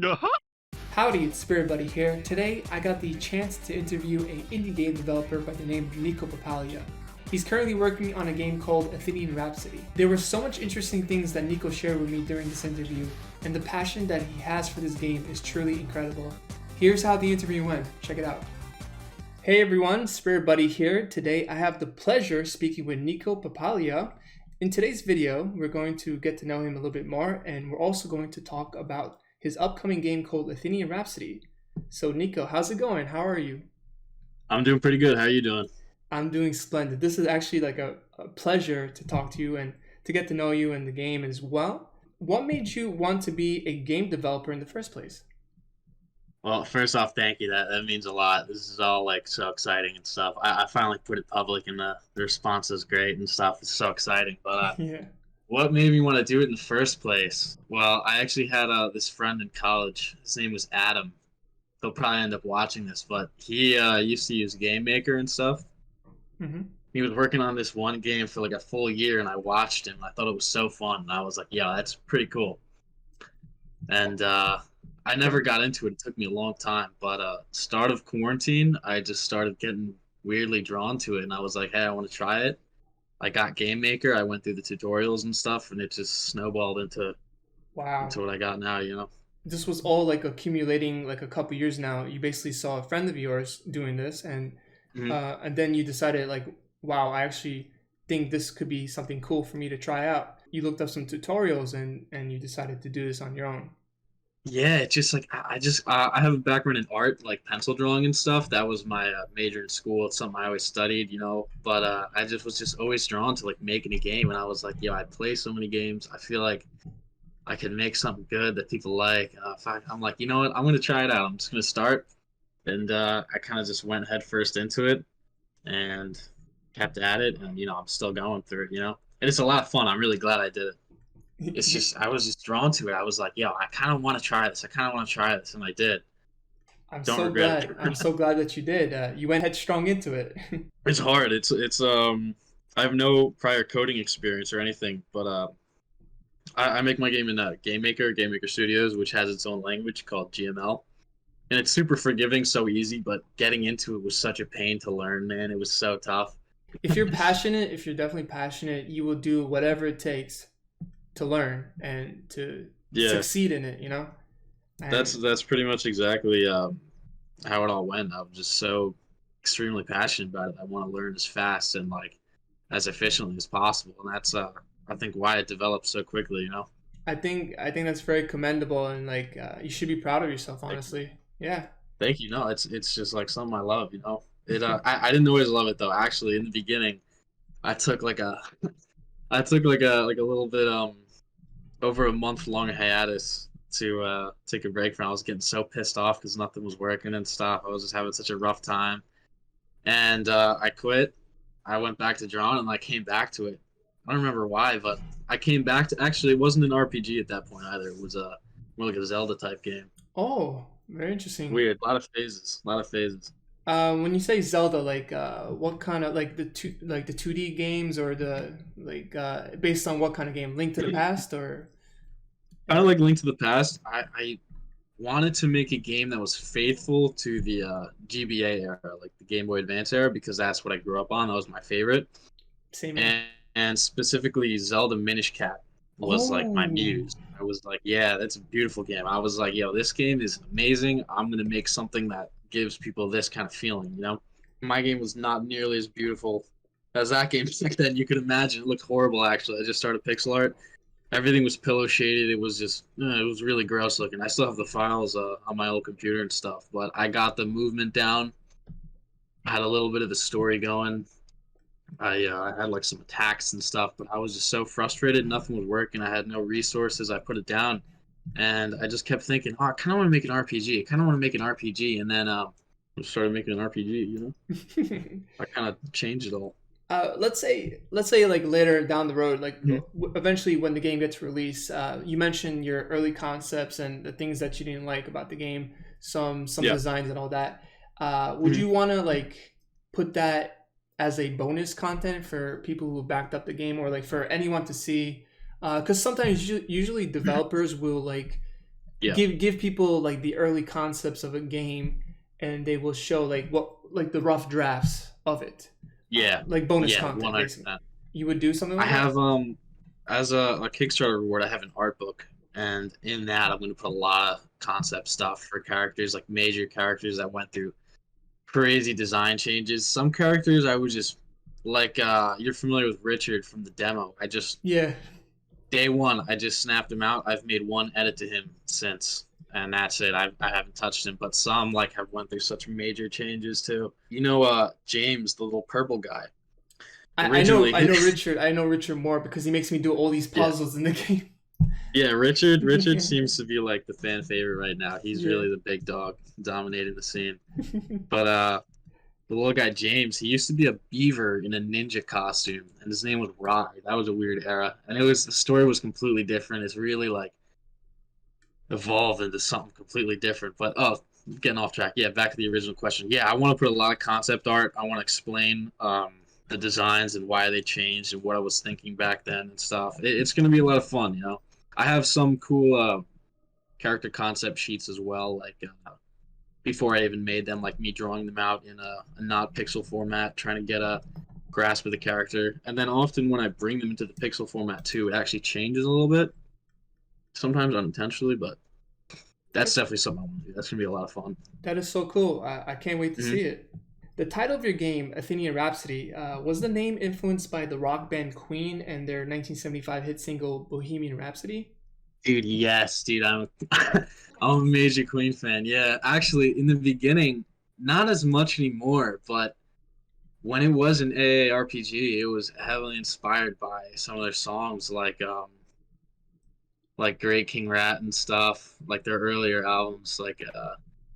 Howdy, it's SpiritBuddy here. Today, I got the chance to interview an indie game developer by the name of Nico Papalia. He's currently working on a game called Athenian Rhapsody. There were so much interesting things that Nico shared with me during this interview, and the passion that he has for this game is truly incredible. Here's how the interview went. Check it out. Hey everyone, SpiritBuddy here. Today, I have the pleasure speaking with Nico Papalia. In today's video, we're going to get to know him a little bit more, and we're also going to talk about his upcoming game called Athenian Rhapsody. So Nico, how's it going? How are you? I'm doing pretty good. How are you doing? I'm doing splendid. This is actually like a pleasure to talk to you and to get to know you in the game as well. What made you want to be a game developer in the first place? Well, first off, thank you. That means a lot. This is all like so exciting and stuff. I finally put it public, and the response is great and stuff. It's so exciting. But Yeah. what made me want to do it in the first place? Well, I actually had this friend in college. His name was Adam. He'll probably end up watching this, but he used to use Game Maker and stuff. Mm-hmm. He was working on this one game for like a full year, and I watched him. I thought it was so fun, and I was like, "Yeah, that's pretty cool." And I never got into it. It took me a long time, but start of quarantine, I just started getting weirdly drawn to it, and I was like, "Hey, I want to try it." I got Game Maker. I went through the tutorials and stuff, and it just snowballed into Wow. what I got now. This was all like accumulating like a couple years now. You basically saw a friend of yours doing this, Hmm. and then you decided like, wow, I actually think this could be something cool for me to try out. You looked up some tutorials and you decided to do this on your own. Yeah, it's just like I have a background in art, like pencil drawing and stuff. That was my major in school. It's something I always studied. But I just was just always drawn to like making a game, and I was like, I play so many games. I feel like I can make something good that people like. I'm like, you know what? I'm gonna try it out. I'm just gonna start, and I kind of just went head first into it and kept at it, and I'm still going through it. And it's a lot of fun. I'm really glad I did it. It's just I was just drawn to it. I was like, I kind of want to try this. I kind of want to try this, and I did. I'm Don't so regret glad. I'm it. so glad that you did. You went headstrong into it. It's hard. It's. I have no prior coding experience or anything, but I make my game in Game Maker Studios, which has its own language called GML, and it's super forgiving, so easy. But getting into it was such a pain to learn, man. It was so tough. If you're passionate, if you're definitely passionate, you will do whatever it takes to learn and to Yeah, succeed in it, you know? that's And that's pretty much exactly how it all went. I'm just so extremely passionate about it. I want to learn as fast and like as efficiently as possible, and that's I think why it developed so quickly. I think that's very commendable and like you should be proud of yourself, Like, honestly. Yeah. thank you. No, it's just like something I love. I didn't always love it though. Actually, in the beginning, I took like a I took like a little bit over a month long hiatus to take a break from it. I was getting so pissed off because nothing was working and stuff. I was just having such a rough time, and I quit. I went back to drawing and I came back to it. I don't remember why, but I came back to actually it wasn't an RPG at that point either. It was more like a Zelda type game. Oh, very interesting. Weird, a lot of phases, a lot of phases. When you say Zelda, like what kind of like the 2D games or the like based on what kind of game? Link to the Past or Kind of like Link to the Past. I wanted to make a game that was faithful to the GBA era, like the Game Boy Advance era, because that's what I grew up on. That was my favorite, same here? and specifically Zelda Minish Cap was like my Oh, muse. I was like, yeah, that's a beautiful game. I was like, this game is amazing. I'm gonna make something that gives people this kind of feeling. My game was not nearly as beautiful as that game back then. You could imagine it looked horrible. Actually, I just started pixel art. Everything was pillow shaded. It was just, it was really gross looking. I still have the files on my old computer and stuff, but I got the movement down. I had a little bit of a story going. I had like some attacks and stuff, but I was just so frustrated. Nothing was working. I had no resources. I put it down, and I just kept thinking, I kind of want to make an RPG. I kind of want to make an RPG, and then I started making an RPG. I kind of changed it all. let's say like later down the road, like Mhm. eventually when the game gets released, you mentioned your early concepts and the things that you didn't like about the game, some Yeah. designs and all that. Would Mhm. you want to like put that as a bonus content for people who backed up the game or like for anyone to see? Because sometimes usually developers will like Yeah, give people like the early concepts of a game, and they will show like what like the rough drafts of it, yeah, like bonus yeah, content basically. 100%. You would do something I like that? have as a Kickstarter reward, I have an art book, and in that I'm going to put a lot of concept stuff for characters, like major characters that went through crazy design changes. Some characters I would just like. You're familiar with Richard from the demo. I just Yeah. day one, I just snapped him out. I've made one edit to him since, and that's it. I haven't touched him, but some like have went through such major changes too. James, the little purple guy. Originally, I know Richard. I know Richard more because he makes me do all these yeah, puzzles in the game. yeah. Richard Yeah. seems to be like the fan favorite right now. He's Yeah. really the big dog dominating the scene. But the little guy James, he used to be a beaver in a ninja costume, and his name was Rye. That was a weird era, and the story was completely different. It's really like evolved into something completely different. But getting off track. Yeah, back to the original question. Yeah, I want to put a lot of concept art. I want to explain the designs and why they changed and what I was thinking back then and stuff. It's going to be a lot of fun, you know. I have some cool character concept sheets as well, like before I even made them, like me drawing them out in a not pixel format, trying to get a grasp of the character. And then often when I bring them into the pixel format too, it actually changes a little bit, sometimes unintentionally, but that's definitely something I want to do. That's gonna be a lot of fun. That is so cool. I can't wait to Hmm. see it. The title of your game, Athenian Rhapsody, was the name influenced by the rock band Queen and their 1975 hit single Bohemian Rhapsody? Dude, yes, dude, I'm I'm a major Queen fan. Yeah, actually, in the beginning, not as much anymore, but when it was an AARPG, it was heavily inspired by some of their songs, like Great King Rat and stuff, like their earlier albums, like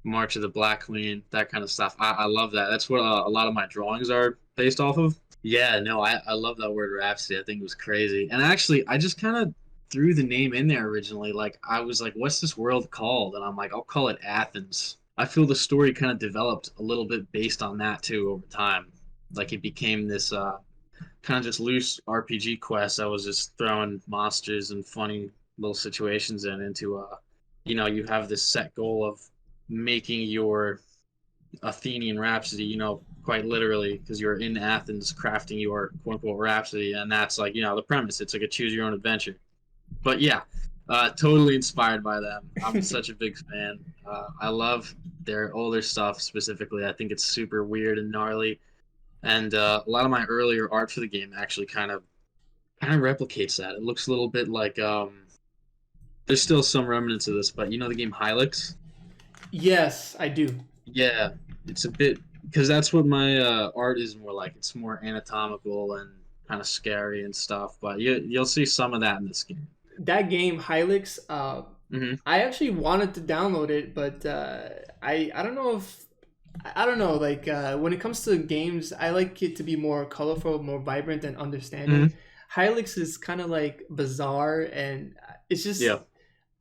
March of the Black Queen, that kind of stuff. I love that. That's what a lot of my drawings are based off of. Yeah, no, I love that word Rhapsody. I think it was crazy. And actually, I just kind of threw the name in there originally. Like, I was like, what's this world called? And I'm like, I'll call it Athens. I feel the story kind of developed a little bit based on that too over time. Like, it became this kind of just loose RPG quest. I was just throwing monsters and funny little situations into you have this set goal of making your Athenian Rhapsody, quite literally, because you're in Athens crafting your quote unquote Rhapsody, and that's like, the premise. It's like a choose your own adventure. But yeah, totally inspired by them. I'm such a big fan. I love their older stuff specifically. I think it's super weird and gnarly, and a lot of my earlier art for the game actually kind of replicates that. It looks a little bit like there's still some remnants of this, but you know the game Hylix? Yes, I do. Yeah, it's a bit because that's what my art is more like. It's more anatomical and kind of scary and stuff. But you'll see some of that in this game. That game, Hylix, Hmm. I actually wanted to download it, but I don't know if I don't know. Like when it comes to games, I like it to be more colorful, more vibrant, and understanding. Hmm. Hylix is kind of like bizarre, and it's just Yeah,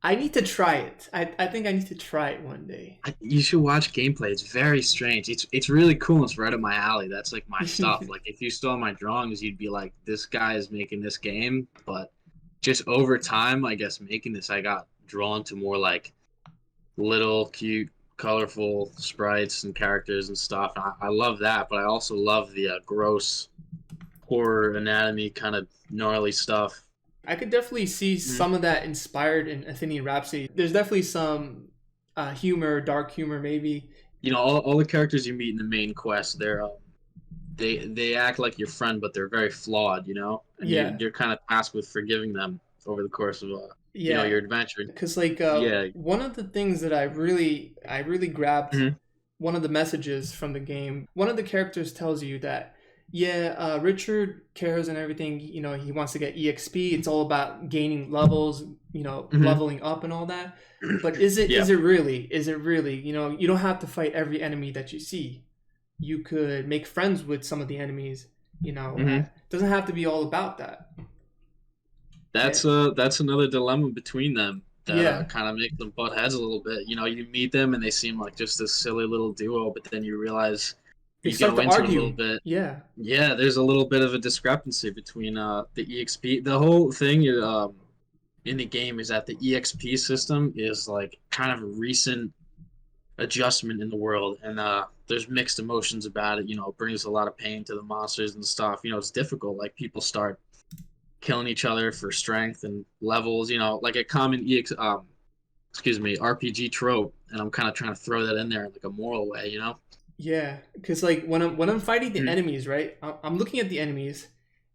I need to try it. I think I need to try it one day. you should watch gameplay. It's very strange. It's really cool. It's right up my alley. That's like my stuff. Like if you saw my drawings, you'd be like, this guy is making this game. But just over time, I guess making this, I got drawn to more like little cute colorful sprites and characters and stuff. I love that, but I also love the gross horror anatomy kind of gnarly stuff. I could definitely see Mhm. some of that inspired in Athenian Rhapsody. There's definitely some humor, dark humor, maybe. All the characters you meet in the main quest, they act like your friend, but they're very flawed, and Yeah, you're kind of tasked with forgiving them over the course of yeah. your adventure. Because like Yeah. one of the things that I really grabbed Mhm. one of the messages from the game. One of the characters tells you that yeah, Richard cares and everything. He wants to get EXP. It's all about gaining levels. Mhm. Leveling up and all that. But is it Yeah. is it really? Is it really? You don't have to fight every enemy that you see. You could make friends with some of the enemies. Mhm. It doesn't have to be all about that. That's Eh, that's another dilemma between them that yeah, kind of makes them butt heads a little bit. You meet them and they seem like just this silly little duo, but then you realize they you start go to into it a little argue. bit. Yeah, Yeah, there's a little bit of a discrepancy between the EXP. The whole thing, in the game is that the EXP system is like kind of a recent adjustment in the world, and there's mixed emotions about it. It brings a lot of pain to the monsters and stuff. It's difficult. Like people start killing each other for strength and levels. Like a common RPG trope, and I'm kind of trying to throw that in there in like a moral way. Yeah, because like when I'm fighting the Mhm. enemies, right? I'm looking at the enemies,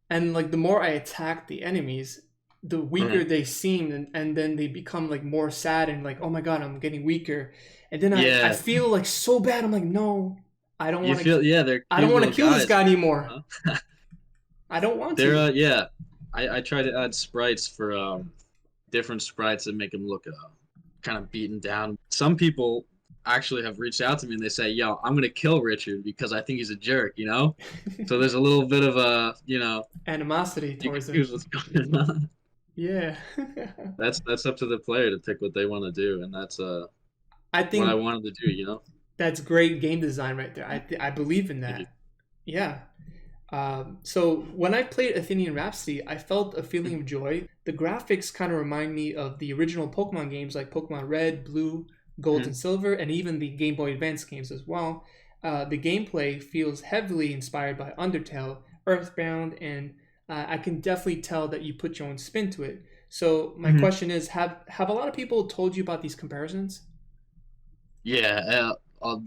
and like the more I attack the enemies, the weaker Mhm. they seem, and then they become like more sad and like, oh my god, I'm getting weaker, and then I Yeah, feel like so bad. I'm like, no, I don't you want to feel they're I don't cute want to little kill this guys. guy anymore. Huh? I don't want They're to. yeah. I try to add sprites for different sprites that make them look kind of beaten down. Some people actually have reached out to me and they say, "Yo, I'm gonna kill Richard because I think he's a jerk." So there's a little bit of a, Animosity you towards him. confuse what's going on. Yeah. That's up to the player to pick what they want to do, and that's I what I think wanted to do. that's great game design right there. I believe in Thank you. that. Yeah. So when I played Athenian Rhapsody, I felt a feeling of joy. The graphics kind of remind me of the original Pokemon games like Pokemon Red, Blue, Gold, Mhm. and Silver, and even the Game Boy Advance games as well. The gameplay feels heavily inspired by Undertale, Earthbound, and I can definitely tell that you put your own spin to it. So my Mhm. question is, have a lot of people told you about these comparisons? Yeah,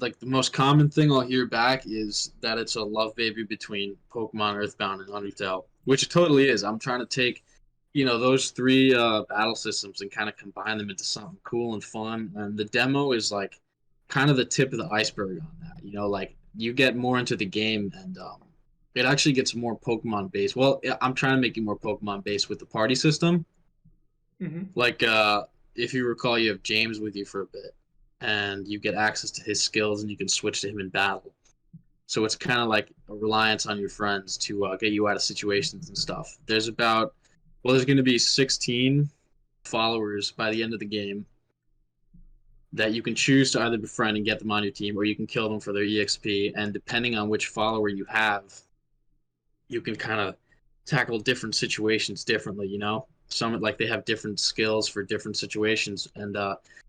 like the most common thing I'll hear back is that it's a love baby between Pokemon Earthbound and Undertale, which it totally is. I'm trying to take, those three battle systems and kind of combine them into something cool and fun. And the demo is like kind of the tip of the iceberg on that. Like you get more into the game and it actually gets more Pokemon based. Well, I'm trying to make it more Pokemon based with the party system. Mm-hmm. Like if you recall, you have James with you for a bit, and you get access to his skills, and you can switch to him in battle. So it's kind of like a reliance on your friends to get you out of situations and stuff. There's going to be 16 followers by the end of the game that you can choose to either befriend and get them on your team, or you can kill them for their EXP. And depending on which follower you have, you can kind of tackle different situations differently. Some like they have different skills for different situations, and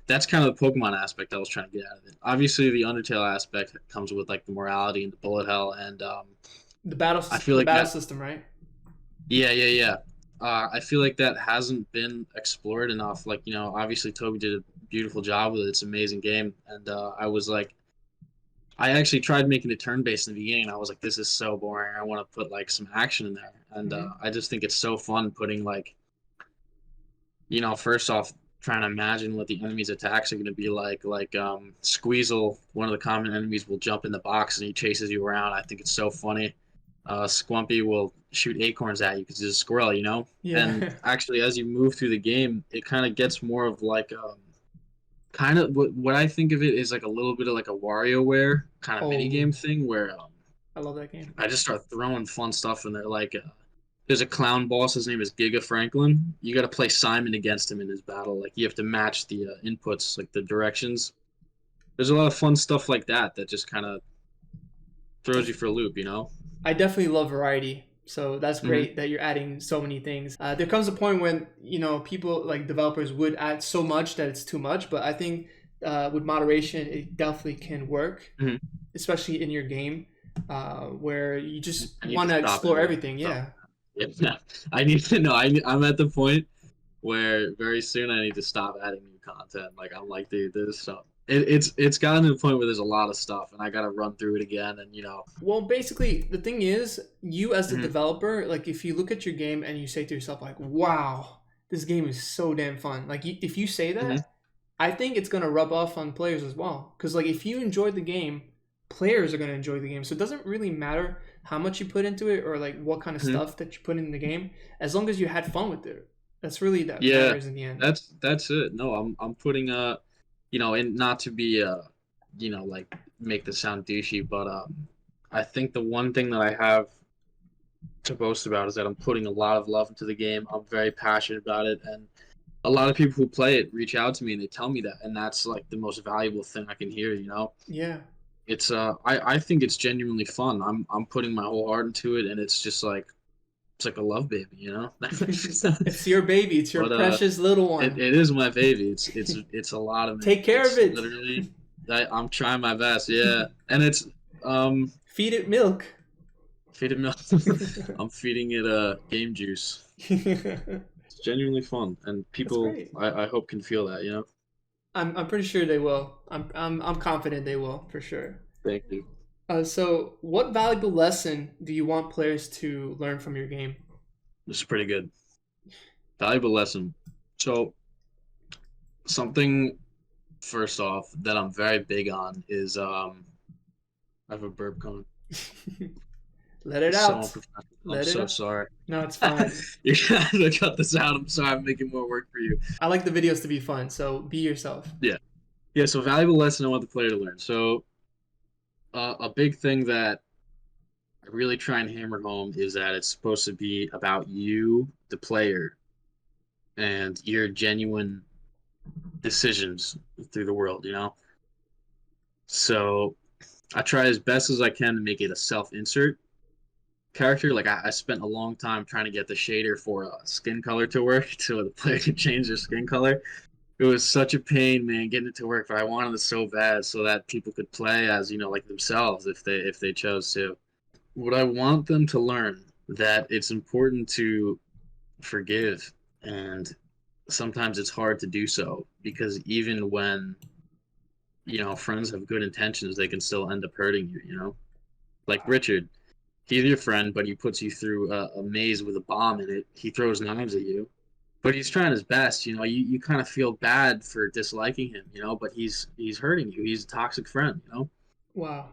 that's kind of the Pokemon aspect I was trying to get out of it. Obviously, the Undertale aspect comes with like the morality and the bullet hell, and I feel The like battle that. system, right? Yeah, yeah, yeah. I feel like that hasn't been explored enough. Like obviously Toby did a beautiful job with it. It's an amazing game, and I was like, I actually tried making it turn based in the beginning. And I was like, this is so boring. I want to put like some action in there, and Mm-hmm. I just think it's so fun putting like, first off, trying to imagine what the enemy's attacks are going to be like. Like Squeezel, one of the common enemies, will jump in the box and he chases you around. I think it's so funny. Squumpy will shoot acorns at you because he's a squirrel. And Yeah. actually, as you move through the game, it kind of gets more of like kind of what I think of it is like a little bit of like a WarioWare kind of mini Oh, game thing where I love that game. I just start throwing fun stuff in there. Like there's a clown boss. His name is Giga Franklin. You got to play Simon against him in his battle. Like you have to match the inputs, like the directions. There's a lot of fun stuff like that that just kind of throws you for a loop. I definitely love variety. So that's Hmm. great that you're adding so many things. There comes a point when people like developers would add so much that it's too much, but I think with moderation it definitely can work, Hmm. especially in your game where you just I need to want to stop explore adding everything. stuff. Yeah. Yeah, I need to know. I'm at the point where very soon I need to stop adding new content. Like I'm like, dude, there's stuff. It's gotten to the point where there's a lot of stuff, and I gotta run through it again. And. Well, basically, the thing is, you as the Hmm. developer, like if you look at your game and you say to yourself, like, "Wow, this game is so damn fun." Like, if you say Hmm. that, I think it's gonna rub off on players as well. Because like, if you enjoy the game, players are gonna enjoy the game. So it doesn't really matter how much you put into it or like what kind of Hmm. stuff that you put in the game, as long as you had fun with it. That's really that Yeah, matters in the end. that's it. No, I'm putting and not to be like make this sound douchey, but I think the one thing that I have to boast about is that I'm putting a lot of love into the game. I'm very passionate about it, and a lot of people who play it reach out to me and they tell me that, and that's like the most valuable thing I can hear. Yeah. It's I think it's genuinely fun. I'm putting my whole heart into it, and it's just like it's like a love baby, you know. It's your baby. It's your But precious little it, one. it is my baby. It's a lot of Take me. care of It's it. literally I'm trying my best. Yeah, and it's um Feed it milk. feed it milk. I'm feeding it game juice. It's genuinely fun, and That's people great. I hope can feel that. You know. I'm pretty sure they will. I'm confident they will for sure. Thank you. So, what valuable lesson do you want players to learn from your game? This is pretty good. Valuable lesson. So something first off that I'm very big on is I have a burp coming. Let it It's so out. unprofessional. I'm Let it so out. sorry. No, it's fine. You're gonna have to cut this out. I'm sorry. I'm making more work for you. I like the videos to be fun, so be yourself. Yeah. Yeah. So valuable lesson I want the player to learn. So a big thing that I really try and hammer home is that it's supposed to be about you, the player, and your genuine decisions through the world. You know. So I try as best as I can to make it a self-insert character. Like I spent a long time trying to get the shader for skin color to work so the player could change their skin color. It was such a pain, man, getting it to work, but I wanted it so bad so that people could play as, like themselves if they chose to. What I want them to learn that it's important to forgive, and sometimes it's hard to do so because even when friends have good intentions, they can still end up hurting you. Like Richard, he's your friend, but he puts you through a maze with a bomb in it. He throws knives at you, but he's trying his best. You kind of feel bad for disliking him, but he's hurting you. He's a toxic friend. Wow.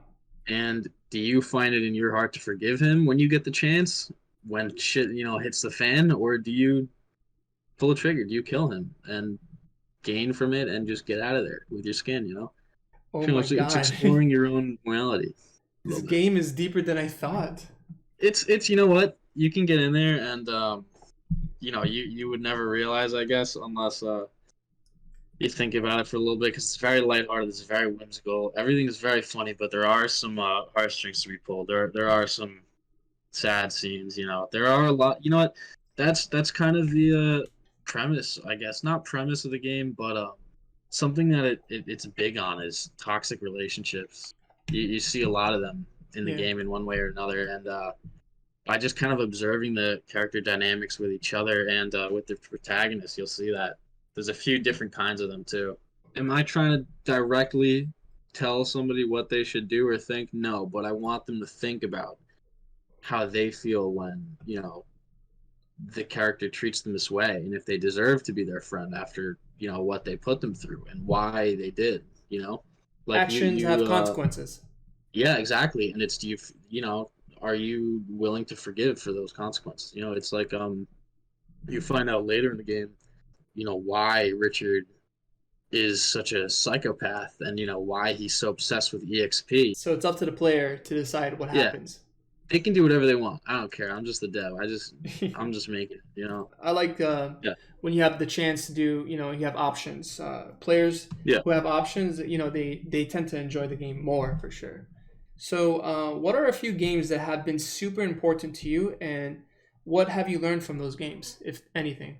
And do you find it in your heart to forgive him when you get the chance, when shit, hits the fan, or do you pull the trigger? Do you kill him and gain from it and just get out of there with your skin? Oh my It's god. exploring your own morality a This little bit. game is deeper than I thought. It's you know what, you can get in there and you would never realize, I guess, unless you think about it for a little bit, because it's very lighthearted, it's very whimsical, everything is very funny, but there are some heartstrings to be pulled. There are some sad scenes. There are a lot. You know what? That's kind of the premise, I guess. Not premise of the game, but something that it's big on is toxic relationships. You see a lot of them in the Yeah. game in one way or another, and by just kind of observing the character dynamics with each other and with the protagonists, you'll see that there's a few different kinds of them too. Am I trying to directly tell somebody what they should do or think? No, but I want them to think about how they feel when the character treats them this way, and if they deserve to be their friend after what they put them through and why they did. Like Actions have consequences. yeah, exactly. And it's, are you willing to forgive for those consequences? It's like you find out later in the game why Richard is such a psychopath, and why he's so obsessed with EXP. So it's up to the player to decide what Yeah, happens. they can do whatever they want. I don't care. I'm just the dev. I'm just making it. I like Yeah. when you have the chance to do, you have options. Players Yeah. who have options, they tend to enjoy the game more for sure. So, what are a few games that have been super important to you, and what have you learned from those games, if anything?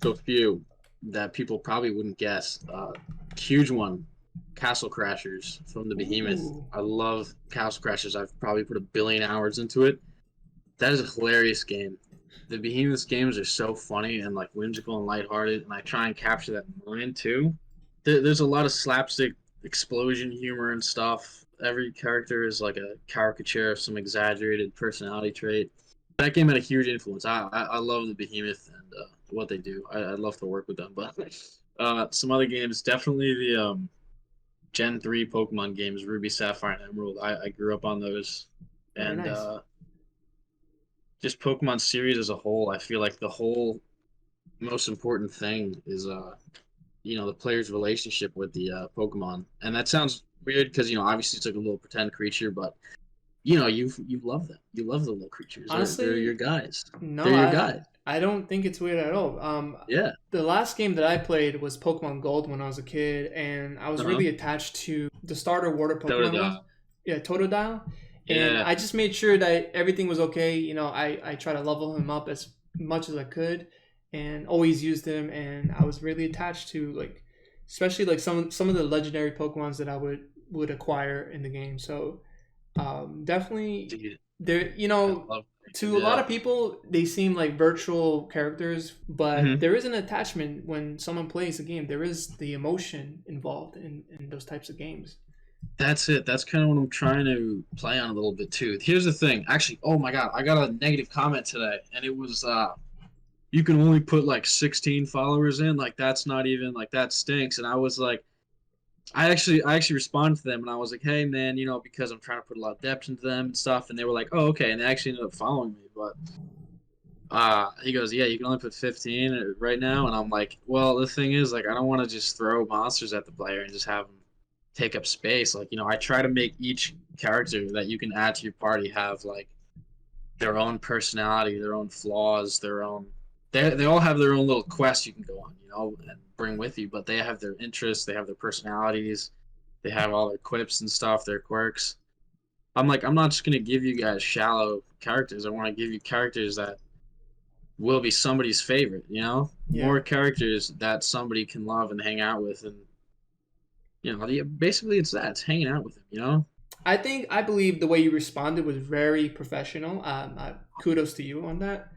So a few that people probably wouldn't guess. Huge one, Castle Crashers from the Behemoth. Ooh. I love Castle Crashers. I've probably put 1 billion hours into it. That is a hilarious game. The Behemoth's games are so funny and like whimsical and lighthearted, and I try and capture that in mine too. There's a lot of slapstick explosion humor and stuff. Every character is like a caricature of some exaggerated personality trait. That game had a huge influence. I love the Behemoth and what they do. I'd love to work with them. But some other games, definitely the Gen 3 Pokemon games, Ruby, Sapphire, and Emerald. I grew up on those. Very And nice. just Pokemon series as a whole, I feel like the whole most important thing is the player's relationship with the Pokemon. And that sounds weird because obviously it's like a little pretend creature, but you love them. You love the little creatures. Honestly, they're your guys. No, They're your guys. I don't think it's weird at all. Yeah. The last game that I played was Pokemon Gold when I was a kid, and I was Uh-huh. really attached to the starter water Pokemon. Totodile. Yeah, Totodile. And Yeah. I just made sure that everything was okay. You know, I try to level him up as much as I could, and always used him. And I was really attached to like, especially like some of the legendary Pokemons that I would acquire in the game. So definitely Dude, there. You I know, love to a lot yeah. of people, they seem like virtual characters, but Mhm. there is an attachment when someone plays a game. There is the emotion involved in those types of games. That's it. That's kind of what I'm trying to play on a little bit too. Here's the thing. Actually, oh my god, I got a negative comment today, and it was you can only put like 16 followers in. Like that's not even like that stinks. And I was like, I actually responded to them, and I was like, hey man, because I'm trying to put a lot of depth into them and stuff, and they were like, oh okay, and they actually ended up following me. But he goes, yeah, you can only put 15 right now, and I'm like, well, the thing is, like, I don't want to just throw monsters at the player and just have them take up space. Like, I try to make each character that you can add to your party have like their own personality, their own flaws, their own. They all have their own little quest you can go on, and bring with you. But they have their interests, they have their personalities, they have all their quips and stuff, their quirks. I'm like, I'm not just gonna give you guys shallow characters. I want to give you characters that will be somebody's favorite. Yeah. More characters that somebody can love and hang out with, and basically it's that. It's hanging out with them. I believe the way you responded was very professional. Kudos to you on that.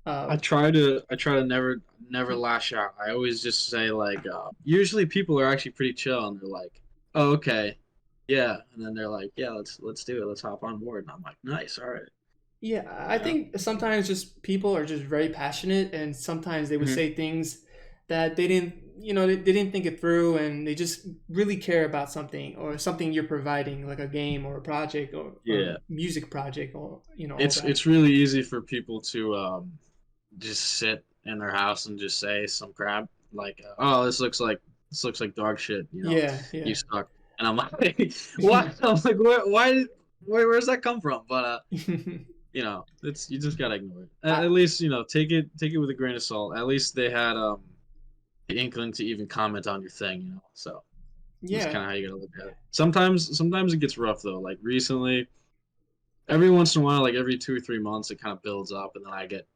I Um, try to never lash out. I always just say like usually people are actually pretty chill and they're like, "Oh, okay. Yeah." And then they're like, "Yeah, let's do it. Let's hop on board." And I'm like, "Nice. All right." yeah, I Yeah. think sometimes just people are just very passionate, and sometimes they would Mhm. say things that they didn't, they didn't think it through, and they just really care about something or something you're providing, like a game or a project or Yeah. music project or all It's that. it's really easy for people to just sit in their house and just say some crap like, "Oh, this looks like dog shit." Yeah, You yeah. suck. And I'm like, "What?" I'm like, Why? Where's that come from?" But it's you just gotta ignore it. At, I, at least take it with a grain of salt. At least they had the inkling to even comment on your thing. So that's yeah, kind of how you gotta look at it. Sometimes it gets rough though. Like recently, every once in a while, like every 2 or 3 months, it kind of builds up, and then I get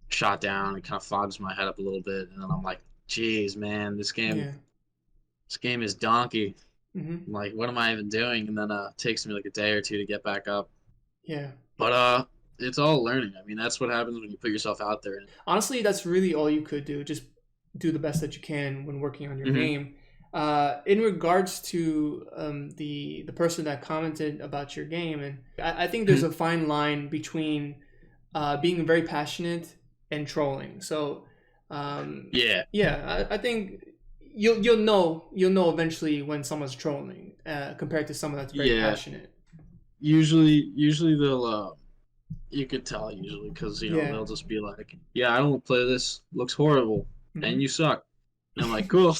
shot down. It kind of fogs my head up a little bit, and then I'm like, "Geez, man, this game, yeah. this game is donkey. Hmm. I'm like, what am I even doing?" And then it takes me like a day or two to get back up. Yeah. But it's all learning. I mean, that's what happens when you put yourself out there. Honestly, that's really all you could do. Just do the best that you can when working on your Hmm. game. In regards to the person that commented about your game, and I think there's a fine line between being very passionate and trolling. So, Yeah, yeah, I think you'll know eventually when someone's trolling compared to someone that's very yeah. passionate. Usually they'll you could tell usually because Yeah. they'll just be like, "Yeah, I don't play this. Looks horrible, and Hmm. you suck." And I'm like, "Cool,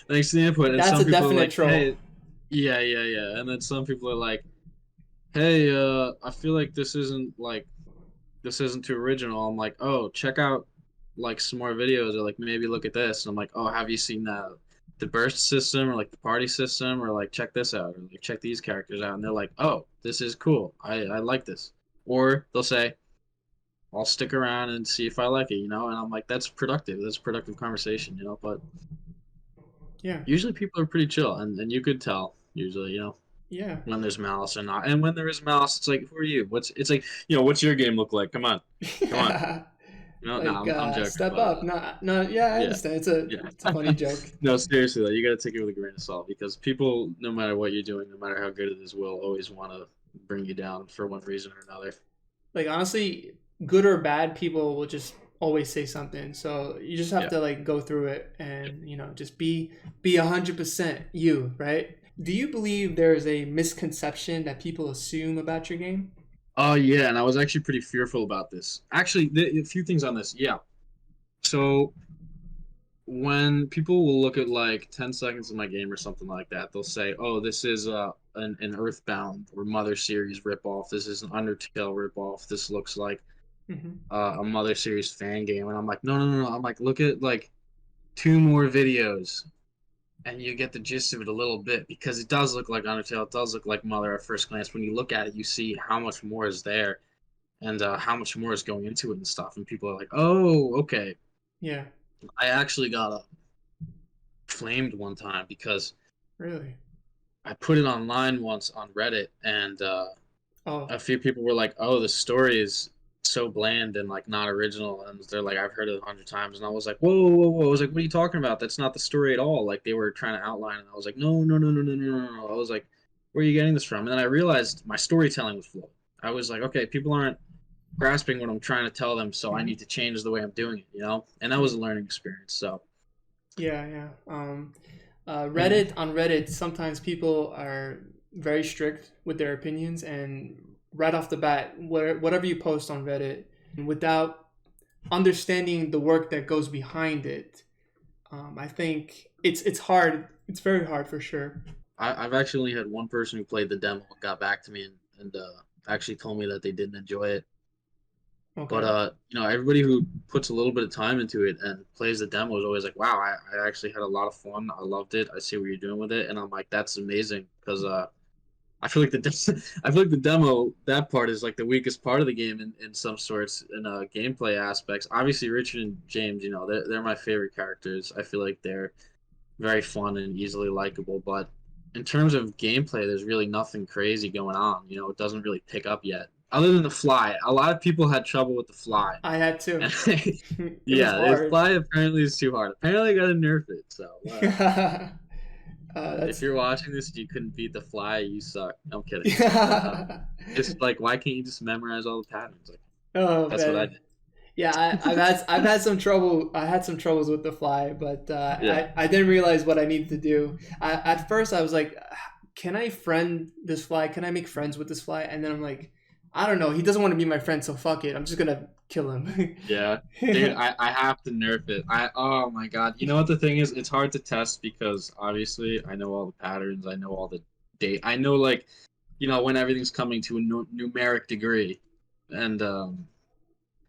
thanks for the input." And That's some a people are definite like, troll. "Hey, yeah, yeah, yeah," and then some people are like, "Hey, I feel like this isn't too original." I'm like, "Oh, check out like some more videos, or like maybe look at this." And I'm like, "Oh, have you seen the burst system or like the party system, or like check this out, or like check these characters out?" And they're like, "Oh, this is cool. I like this." Or they'll say, "I'll stick around and see if I like it." And I'm like, "That's productive. That's productive conversation." But Yeah. usually people are pretty chill, and you could tell usually, Yeah. when there's malice or not. And when there is malice, it's like, who are you? It's like, what's your game look like? Come on. No, Like I'm joking, step but up. No, yeah, I yeah, understand. It's a yeah. funny joke. No, seriously, though, you got to take it with a grain of salt because people, no matter what you're doing, no matter how good it is, will always want to bring you down for one reason or another. Like honestly, good or bad, people will just always say something. So you just have Yeah. to like go through it Yeah. and just be 100% you, right? Do you believe there is a misconception that people assume about your game? Oh yeah, and I was actually pretty fearful about this. Actually, a few things on this. Yeah. So when people will look at like 10 seconds of my game or something like that, they'll say, "Oh, this is an Earthbound or Mother Series ripoff. This is an Undertale ripoff. This looks like Hmm. a Mother Series fan game." And I'm like, "No, no, no, no." I'm like, "Look at like two more videos. and you get the gist of it a little bit because it does look like Undertale. It does look like Mother at first glance. When you look at it, you see how much more is there and how much more is going into it and stuff. And people are like, "Oh, okay." Yeah. I actually got flamed one time because Really? I put it online once on Reddit, and Oh. a few people were like, "Oh, the story is so bland and like not original," and they're like, "I've heard it 100 times," and I was like, "Whoa, whoa, whoa!" I was like, "What are you talking about? That's not the story at all." Like they were trying to outline, and I was like, "No, no, no, no, no, no, no, no." I was like, "Where are you getting this from?" And then I realized my storytelling was flawed. I was like, "Okay, people aren't grasping what I'm trying to tell them, so I Mhm. need to change the way I'm doing it," you know? And that was Yeah. a learning experience. So, Yeah, yeah. mhm. Reddit on Reddit, sometimes people are very strict with their opinions, and right off the bat, whatever you post on Reddit, without understanding the work that goes behind it, I think it's hard. It's very hard for sure. I've actually only had one person who played the demo and got back to me and actually told me that they didn't enjoy it. But Okay. everybody who puts a little bit of time into it and plays the demo is always like, "Wow, I actually had a lot of fun. I loved it. I see what you're doing with it," and I'm like, "That's amazing," because I feel like I feel like the demo that part is like the weakest part of the game in some sorts in gameplay aspects. Obviously, Richard and James, they're my favorite characters. I feel like they're very fun and easily likable, but in terms of gameplay, there's really nothing crazy going on. It doesn't really pick up yet. Other than the fly, a lot of people had trouble with the fly. I had to. And It was yeah, the hard. fly apparently is too hard. Apparently, I gotta nerf it. So if That's you're watching this and you couldn't beat the fly, you suck. I'm kidding. But yeah. it's like, why can't you just memorize all the patterns? Like Oh that's what I man. did. Yeah, I've had some trouble. I had some troubles with the fly, but Yeah, I didn't realize what I needed to do. At first, I was like, "Can I friend this fly? Can I make friends with this fly?" And then I'm like, "I don't know. He doesn't want to be my friend, so fuck it. I'm just gonna kill him." yeah, dude. I have to nerf it. Oh my god. You know what the thing is? It's hard to test because obviously I know all the patterns. I know all the date. I know like when everything's coming to a numeric degree, and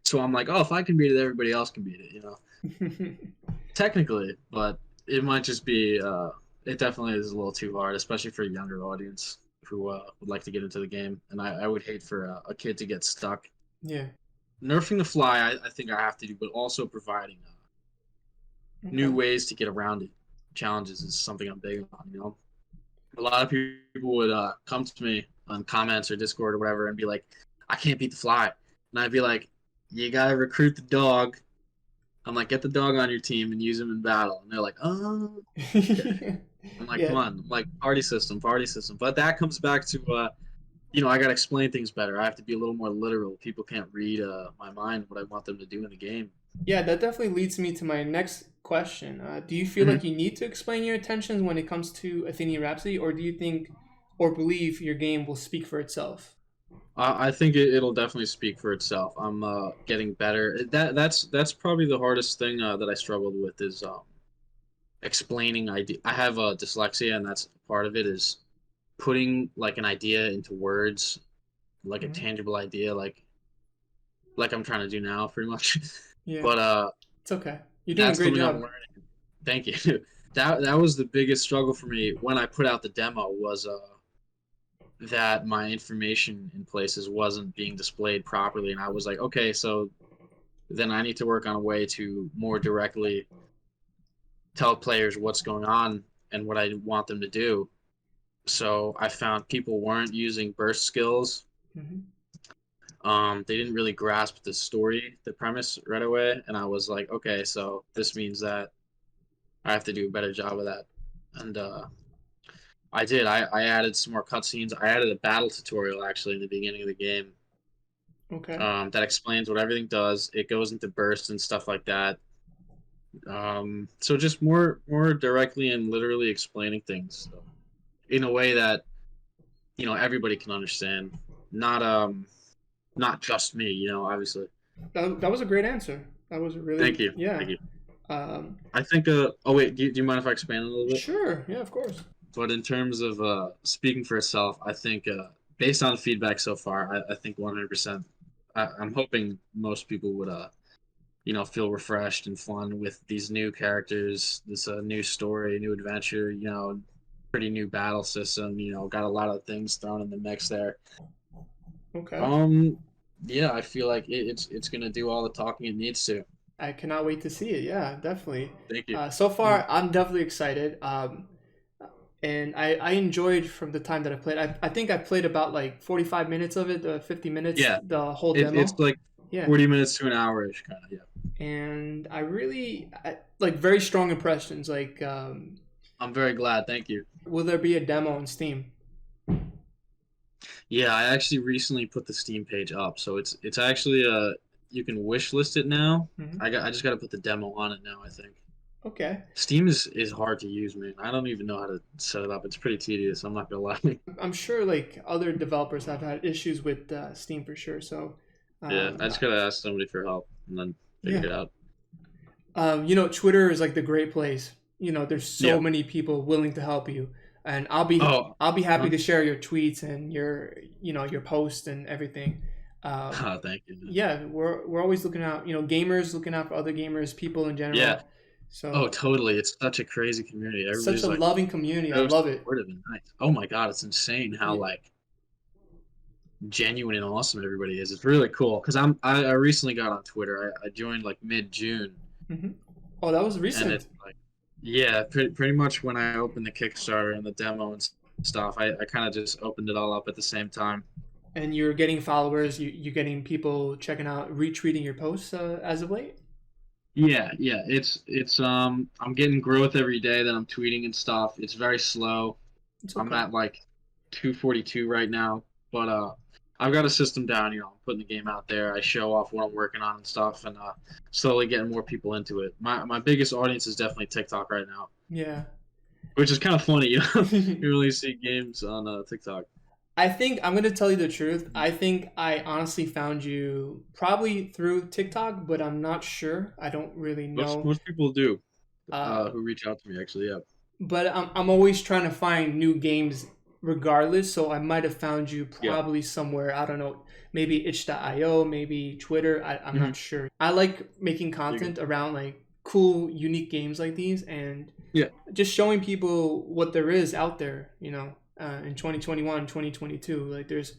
so I'm like, oh, if I can beat it, everybody else can beat it. Technically, but it might just be. It definitely is a little too hard, especially for a younger audience who would like to get into the game, and I would hate for a kid to get stuck. Yeah. Nerfing the fly, I think I have to do, but also providing new Okay. ways to get around it. Challenges is something I'm big on. A lot of people would come to me on comments or Discord or whatever and be like, "I can't beat the fly," and I'd be like, "You gotta recruit the dog." I'm like, "Get the dog on your team and use him in battle," and they're like, "Oh, okay." I'm like, "Come Yeah. on!" I'm like, "Party system, party system." But that comes back to I gotta explain things better. I have to be a little more literal. People can't read my mind what I want them to do in the game. Yeah, that definitely leads me to my next question. Do you feel like Mhm. you need to explain your intentions when it comes to Athenian Rhapsody, or do you think or believe your game will speak for itself? I think it'll definitely speak for itself. I'm getting better. That's probably the hardest thing that I struggled with is explaining idea. I have dyslexia, and that's part of it is putting like an idea into words, like a Mhm. tangible idea, like I'm trying to do now, pretty much. Yeah, But it's okay. You're doing a that's great something I'm job. learning. Thank you. That was the biggest struggle for me when I put out the demo was that my information in places wasn't being displayed properly, and I was like, okay, so then I need to work on a way to more directly tell players what's going on and what I want them to do. So I found people weren't using burst skills. Hmm. They didn't really grasp the story, the premise right away, and I was like, okay, so this means that I have to do a better job of that. And I did. I added some more cutscenes. I added a battle tutorial actually in the beginning of the game Okay. that explains what everything does. It goes into bursts and stuff like that. So just more directly and literally explaining things in a way that everybody can understand. Not not just me. Obviously. That was a great answer. That was a Thank really you. yeah. Thank you. Um, I think. Oh wait. Do you mind if I expand a little bit? sure. Yeah, of course. But in terms of speaking for itself, I think based on feedback so far, I think 100%. I'm hoping most people would feel refreshed and fun with these new characters, this new story, new adventure, pretty new battle system, got a lot of things thrown in the mix there. Okay. Um, yeah, I feel like it's gonna do all the talking it needs to. I cannot wait to see it. Yeah, definitely. Thank you. So Mhm. far, I'm definitely excited. And I enjoyed from the time that I played. I think I played about like 45 minutes of it, 50 minutes, Yeah, the whole it's demo. like Yeah. 40 minutes to an hour-ish kind of. Yeah, And like very strong impressions. Like, I'm very glad. Thank you. will there be a demo on Steam? Yeah, I actually recently put the Steam page up, so it's actually you can wish list it now. Hmm. I just got to put the demo on it now, I think. Okay. Steam is hard to use, man. I don't even know how to set it up. It's pretty tedious. I'm not gonna lie. I'm sure like other developers have had issues with Steam for sure. So, Yeah, I um, just gotta ask somebody for help and then figure yeah. it out. Twitter is like the great place. There's so Yeah. many people willing to help you, and Oh, I'll be happy huh? to share your tweets and your posts and everything. Oh, thank you, man. Yeah, we're always looking out. Gamers looking out for other gamers, people in Yeah. general. Oh, So totally. It's such a crazy community. such Everybody's a like loving community. I so love it. supportive and nice. Oh my God, it's insane how Yeah. like genuine and awesome everybody is. It's really cool because I recently got on Twitter. I joined like mid June, Hmm. Oh, that was and it's recent. like yeah, pretty much when I opened the Kickstarter and the demo and stuff, I kind of just opened it all up at the same time. And you're getting followers. You're getting people checking out, retweeting your posts as of late. Yeah, yeah, it's I'm getting growth every day that I'm tweeting and stuff. It's very slow. It's I'm okay. at like 242 right now, but I've got a system down. I'm putting the game out there. I show off what I'm working on and stuff, and slowly getting more people into it. My biggest audience is definitely TikTok right now, Yeah. which is kind of funny. You really see games on TikTok. I think I'm gonna tell you the truth. I think I honestly found you probably through TikTok, but I'm not sure. I don't really Most know. most people do Uh, who reach out to me actually. Yeah. but I'm always trying to find new games regardless. So I might have found you Yeah. probably somewhere. I don't know. Maybe itch.io, maybe Twitter. I'm Hmm. not sure. I like making You can. content around like cool, unique games like these and Yeah. just showing people what there is out there, in 2021, 2022. Like there's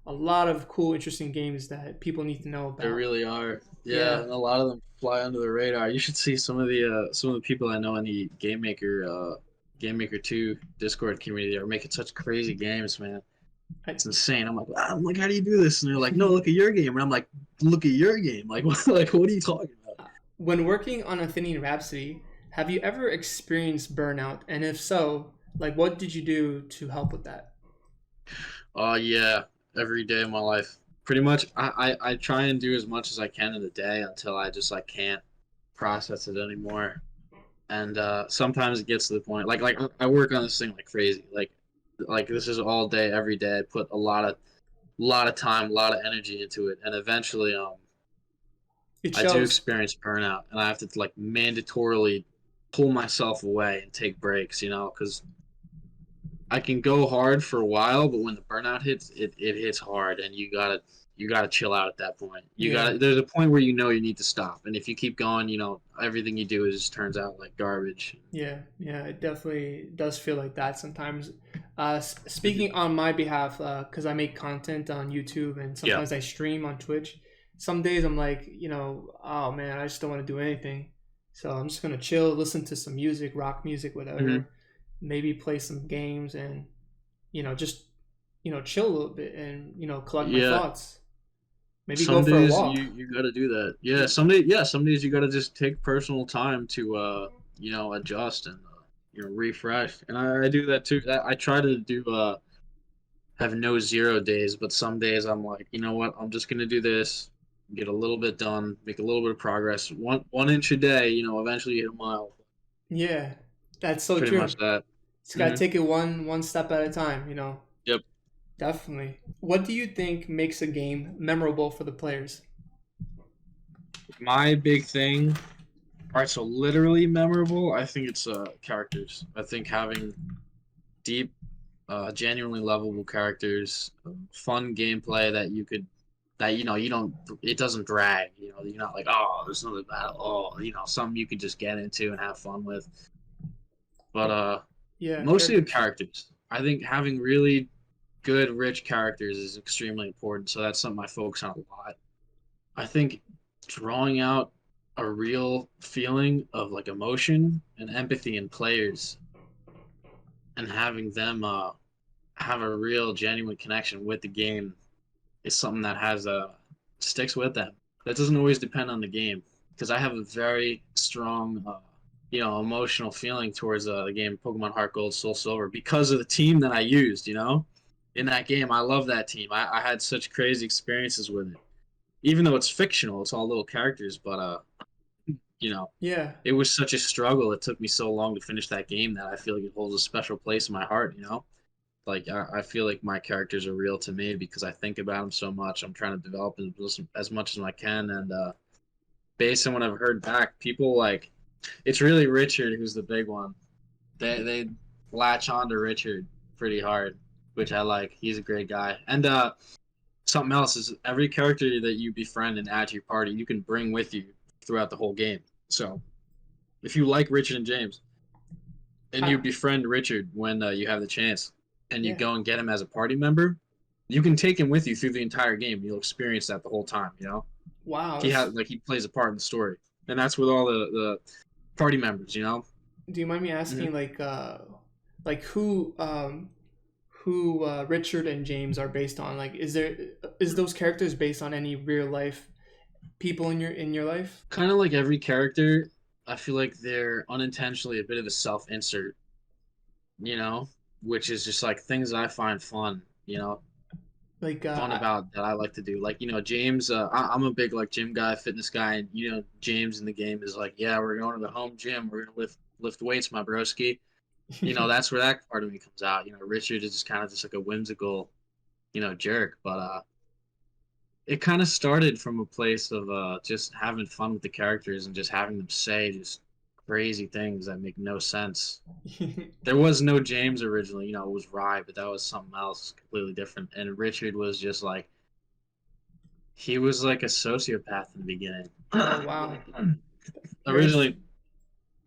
a lot of cool, interesting games that people need to know There about. really are. Yeah, Yeah. and a lot of them fly under the radar. You should see some of the people I know in the Game Maker 2 Discord community are making such crazy games, man. I, It's insane. I'm like, how do you do this? And they're like, no, look at your game. And I'm like, look at your game. Like, what are you talking about? when working on Athenian Rhapsody, have you ever experienced burnout? And if so, like what did you do to help with that? Oh yeah, every day of my life. Pretty much, I try and do as much as I can in a day until I just like can't process it anymore. And sometimes it gets to the point like I work on this thing like crazy. Like this is all day, every day. I put a lot of time, a lot of energy into it, and eventually It I do shows. experience burnout, and I have to like mandatorily pull myself away and take breaks, because I can go hard for a while, but when the burnout hits, it hits hard, and you gotta chill out at that point. You Yeah. gotta there's a point where you need to stop, and if you keep going, everything you do just turns out like garbage. Yeah, yeah, it definitely does feel like that sometimes. Mhm. Speaking on my behalf, because I make content on YouTube and Yeah. sometimes I stream on Twitch. Some days I'm like, oh man, I just don't want to do anything. So I'm just gonna chill, listen to some music, rock music, Hmm. whatever. Maybe play some games and just chill a little bit and collect my Yeah. thoughts. Maybe go Some for a days walk. you gotta do that. Yeah. Yeah, Some days you gotta just take personal time to adjust and refresh. And I do that too. I try to do have no zero days, but some days I'm like, you know what? I'm just gonna do this, get a little bit done, make a little bit of progress. One inch a day. Eventually you hit a mile. yeah, that's so Pretty true. much that. Just gotta Hmm. take it one step at a time. Yep. Definitely. What do you think makes a game memorable for the players? My big thing. All right, so literally memorable. I think it's characters. I think having deep, genuinely lovable characters, fun gameplay that you could that you don't it doesn't drag. You're not like, oh, there's something about, oh, something you can just get into and have fun with. But Yeah, mostly the characters. characters. I think having really good, rich characters is extremely important. So that's something I focus on a lot. I think drawing out a real feeling of like emotion and empathy in players and having them have a real genuine connection with the game is something that has sticks with them. That doesn't always depend on the game because I have a very strong emotional feeling towards the game Pokemon Heart Gold Soul Silver because of the team that I used. In that game, I love that team. I had such crazy experiences with it. Even though it's fictional, it's all little characters, but you know, Yeah. it was such a struggle. It took me so long to finish that game that I feel like it holds a special place in my heart. Like I feel like my characters are real to me because I think about them so much. I'm trying to develop them as much as I can, and based on what I've heard back, people like it's really Richard who's the big one. They latch on to Richard pretty hard, which I like. He's a great guy, and something else is every character that you befriend and add to your party, you can bring with you throughout the whole game. So if you like Richard and James, and I, you befriend Richard when you have the chance, and you yeah. go and get him as a party member, you can take him with you through the entire game. You'll experience that the whole time. Wow. He plays a part in the story, and that's with all the party members. Do you mind me Mm-hmm. asking, like who Richard and James are based on? Like, is those characters based on any real life people in your life? Kind of like every character, I feel like they're unintentionally a bit of a self insert. You know, which is just like things that I find fun. Like, Fun about that I like to do. Like, James, I'm a big like gym guy, fitness guy, and James in the game is like, yeah, we're going to the home gym, we're gonna lift weights, my broski. That's where that part of me comes out. Richard is just kind of just like a whimsical, jerk, but it kind of started from a place of just having fun with the characters and just having them say just crazy things that make no sense. There was no James originally, it was Rye, but that was something else completely different. And Richard was just like he was like a sociopath in the beginning. Oh wow, very Originally,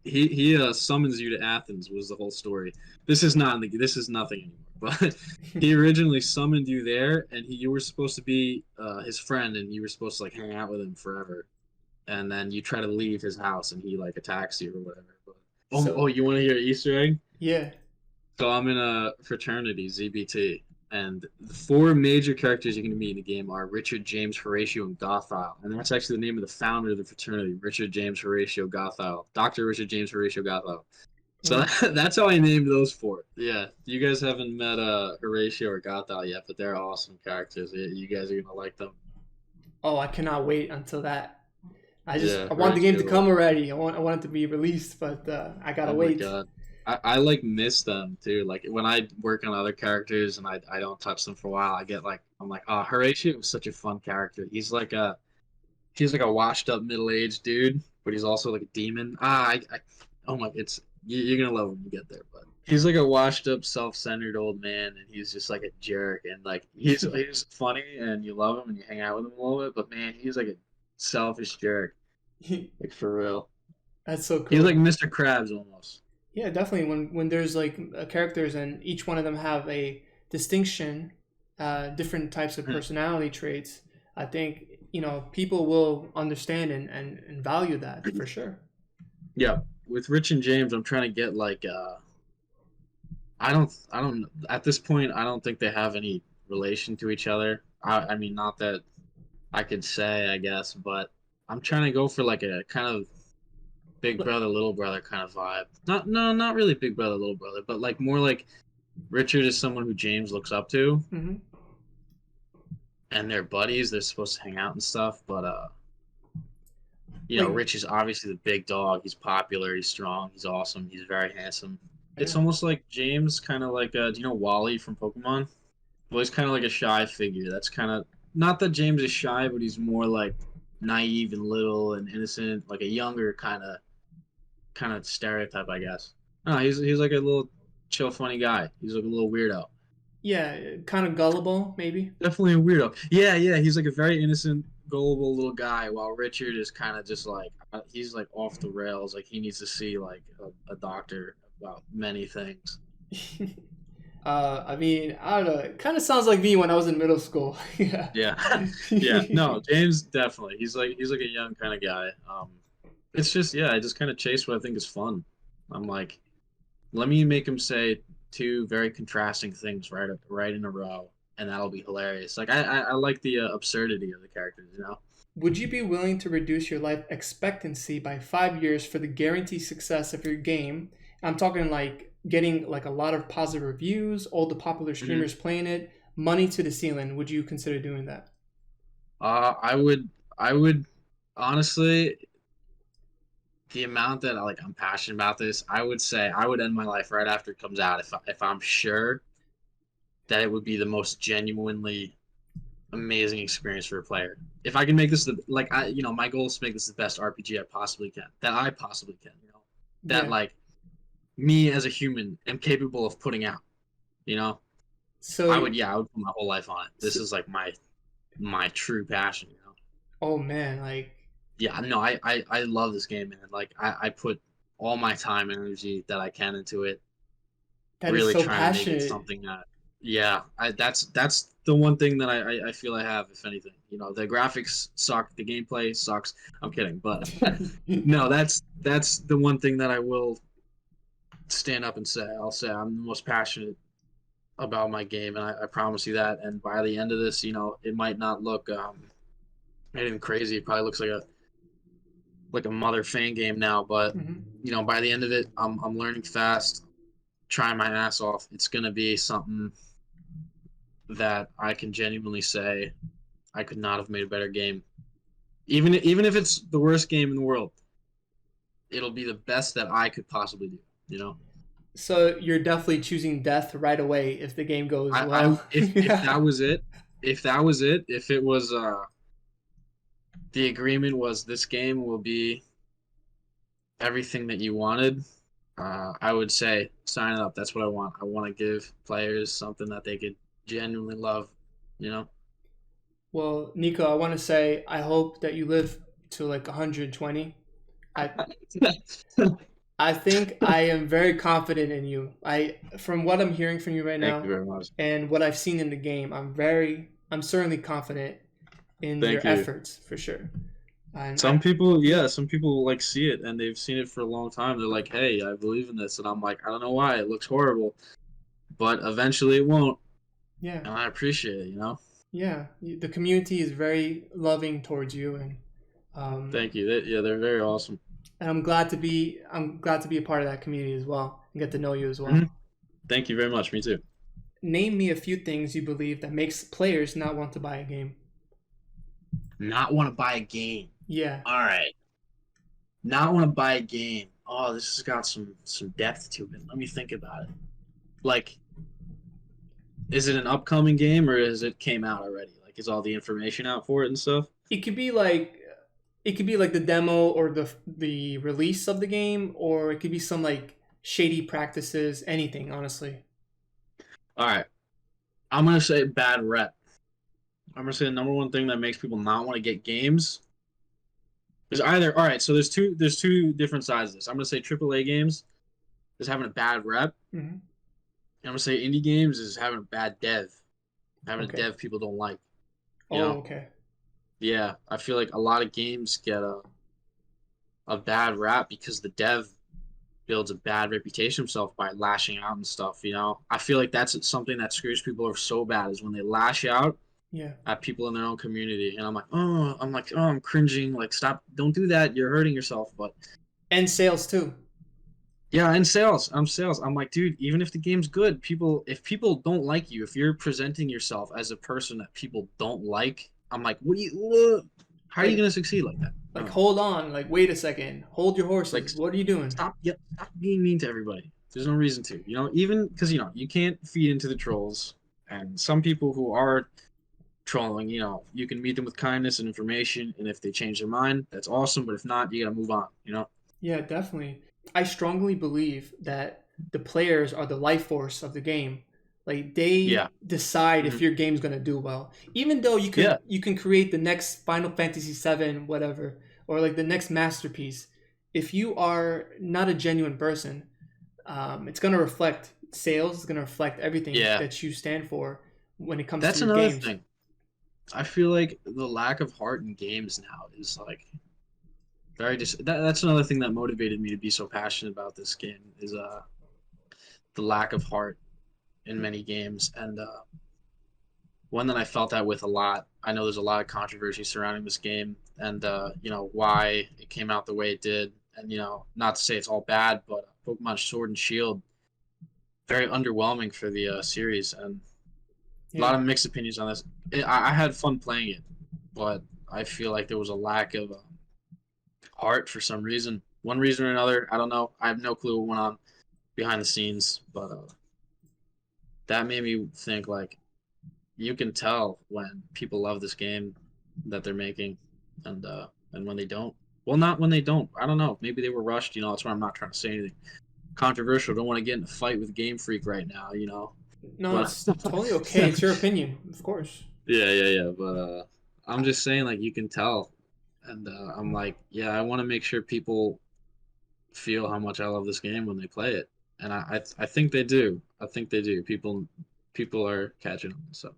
he summons you to Athens was the whole story. This is nothing anymore. But he originally summoned you there, and you were supposed to be his friend, and you were supposed to like hang out with him forever. And then you try to leave his house, and he like attacks you or whatever. But, so you want to hear an Easter egg? yeah. So I'm in a fraternity, ZBT, and the four major characters you're going to meet in the game are Richard, James, Horatio, and Gothile. And that's actually the name of the founder of the fraternity, Richard, James, Horatio, Gothile. Dr. Richard, James, Horatio, Gothile. So Mm. that's how I named those four. Yeah, you guys haven't met Horatio or Gothile yet, but they're awesome characters. You guys are going to like them. Oh, I cannot wait until that. Yeah, I want the game to Horatio. come already. I want it to be released, but I gotta Oh my wait. god. I like miss them too. Like when I work on other characters and I don't touch them for a while, I'm like, oh, Horatio was such a fun character. He's like a washed up middle aged dude, but he's also like a demon. Oh my, you're gonna love when you get there. But he's like a washed up, self centered old man, and he's just like a jerk. And like he's funny, and you love him, and you hang out with him a little bit. But man, he's like a selfish jerk, like for real. That's so He's like cool. Mr. Krabs almost. Yeah, definitely. When there's like characters and each one of them have a distinction, different types of personality traits, I think people will understand and value that for sure. Yeah, with Rich and James, I'm trying to get like I don't at this point I don't think they have any relation to each other. I mean not that I could say I guess, but I'm trying to go for like a kind of big brother little brother kind of vibe. Not really big brother little brother, but like more like Richard is someone who James looks up to, Hmm. and they're buddies. They're supposed to hang out and stuff, but Like, Rich is obviously the big dog. He's popular. He's strong. He's awesome. He's very handsome. It's yeah. almost like James, kind of like do you know Wally from Pokemon? Well, he's kind of like a shy figure. That's kind of not that James is shy, but he's more like naive and little and innocent, like a younger kind of stereotype, I guess. No, he's like a little chill, funny guy. He's like a little weirdo. Yeah, kind of gullible, maybe. Definitely a weirdo. Yeah, yeah. He's like a very innocent, gullible little guy, while Richard is kind of just like he's like off the rails. Like he needs to see like a doctor about many things. I mean, I don't know. It kind of sounds like me when I was in middle school. Yeah. Yeah, yeah. No, James definitely. He's like a young kind of guy. It's just yeah, I just kind of chase what I think is fun. I'm like, let me make him say two very contrasting things right in a row, and that'll be hilarious. Like I like the absurdity of the characters, you know. Would you be willing to reduce your life expectancy by 5 years for the guaranteed success of your game? I'm talking like getting like a lot of positive reviews, all the popular Mhm. streamers playing it, money to the ceiling. Would you consider doing that? I would honestly, the amount that I'm passionate about this, I would say I would end my life right after it comes out if I'm sure that it would be the most genuinely amazing experience for a player. If I can make this my goal is to make this the best RPG I possibly can, that I possibly can, that Yeah. like me as a human am capable of putting out, you know. So, I would put my whole life on it. This so is like my true passion, you know. oh man, like Yeah, no, I love this game, man. Like I put all my time and energy that I can into it, that is really so trying to make it passionate. something that yeah, that's the one thing that I feel I have, if anything. The graphics suck, the gameplay sucks. I'm kidding, but no, that's the one thing that I will stand up and say. I'll say I'm the most passionate about my game, and I promise you that. And by the end of this, it might not look anything crazy. It probably looks like a mother fan game now, but Mhm. by the end of it, I'm learning fast, trying my ass off. It's gonna be something that I can genuinely say I could not have made a better game. Even if it's the worst game in the world, it'll be the best that I could possibly do. You know, So you're definitely choosing death right away if the game goes I well. if Yeah. that was it, if it was the agreement was this game will be everything that you wanted, I would say sign up. That's what I want. I want to give players something that they could genuinely love. You know. Well, Nico, I want to say I hope that you live to like 120. I I think I am very confident in you. From what I'm hearing from you right Thank you now very much. and what I've seen in the game, I'm certainly confident in Thank your you. efforts for sure. And Some I people, yeah, some people like see it and they've seen it for a long time. They're like, "Hey, I believe in this," and I'm like, "I don't know why. It looks horrible, but eventually it won't." yeah, And I appreciate it. You know. yeah, the community is very loving towards you um, Thank you. Yeah, they're very awesome. and I'm glad to be a part of that community as well and get to know you as Hmm. well. Thank you very much. Me too. Name me a few things you believe that makes players not want to buy a game. Not want to buy a game. Yeah. All right. Not want to buy a game. Oh, this has got some depth to it. Let me think about it. Like, is it an upcoming game or is it came out already? Like, is all the information out for it and stuff? It could be like the demo or the release of the game, or it could be some like shady practices, anything, honestly. All right. I'm gonna say bad rep. I'm gonna say the number one thing that makes people not want to get games is either all right. So there's two different sides of this. I'm gonna say AAA games is having a bad rep. Hmm. And I'm gonna say indie games is having a bad dev, having a Okay. dev people don't like. You Oh, know, okay. yeah. I feel like a lot of games get a bad rap because the dev builds a bad reputation himself by lashing out and stuff. I feel like that's something that screws people over so bad is when they lash out Yeah. at people in their own community, and I'm cringing. Like, stop! Don't do that. You're hurting yourself. But And sales too. yeah, in sales, I'm like, dude, even if the game's good, if people don't like you, if you're presenting yourself as a person that people don't like, I'm like, how are you Like gonna succeed like that? I don't know. hold on, like wait a second. Hold your Like, horses. What are you doing? stop being mean to everybody. There's no reason to. Even because you can't feed into the trolls, and some people who are trolling, you can meet them with kindness and information, and if they change their mind, that's awesome. But if not, you gotta move on. Yeah, definitely. I strongly believe that the players are the life force of the game. Like they Yeah. decide if Mhm. your game's gonna do well. Even though Yeah. you can create the next Final Fantasy VII, whatever, or like the next masterpiece. If you are not a genuine person, it's gonna reflect sales. It's gonna reflect everything Yeah. that you stand for when it comes to That's your another games. thing. I feel like the lack of heart in games now is like that's another thing that motivated me to be so passionate about this game is the lack of heart in many games, and one that I felt that with a lot. I know there's a lot of controversy surrounding this game, and why it came out the way it did, and not to say it's all bad, but Pokemon Sword and Shield very underwhelming for the series, and a lot Yeah. of mixed opinions on this. I had fun playing it, but I feel like there was a lack of heart for some reason. One reason or another, I don't know. I have no clue what went on behind the scenes, but that made me think like you can tell when people love this game that they're making, and when they don't. Well, not when they don't. I don't know. Maybe they were rushed. That's why I'm not trying to say anything controversial. Don't want to get in a fight with Game Freak right now. No, But it's totally okay. It's your opinion, of course. yeah. But I'm just saying, like you can tell, and I'm like, yeah, I want to make sure people feel how much I love this game when they play it, and I think they do. I think they do. People are catching on. So.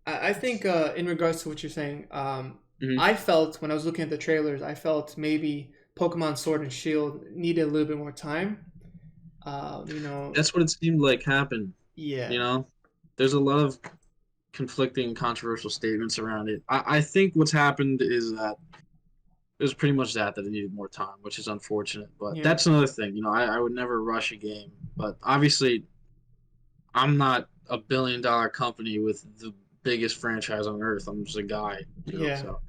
I think in regards to what you're saying, Mhm. I felt when I was looking at the trailers, I felt maybe Pokemon Sword and Shield needed a little bit more time. You know, That's what it seemed like happened. yeah, You know, there's a lot of conflicting, controversial statements around it. I think what's happened is that it was pretty much that it needed more time, which is unfortunate. But yeah, that's another thing. I would never rush a game, but obviously, I'm not a billion-dollar company with the biggest franchise on earth. I'm just a guy. yeah. So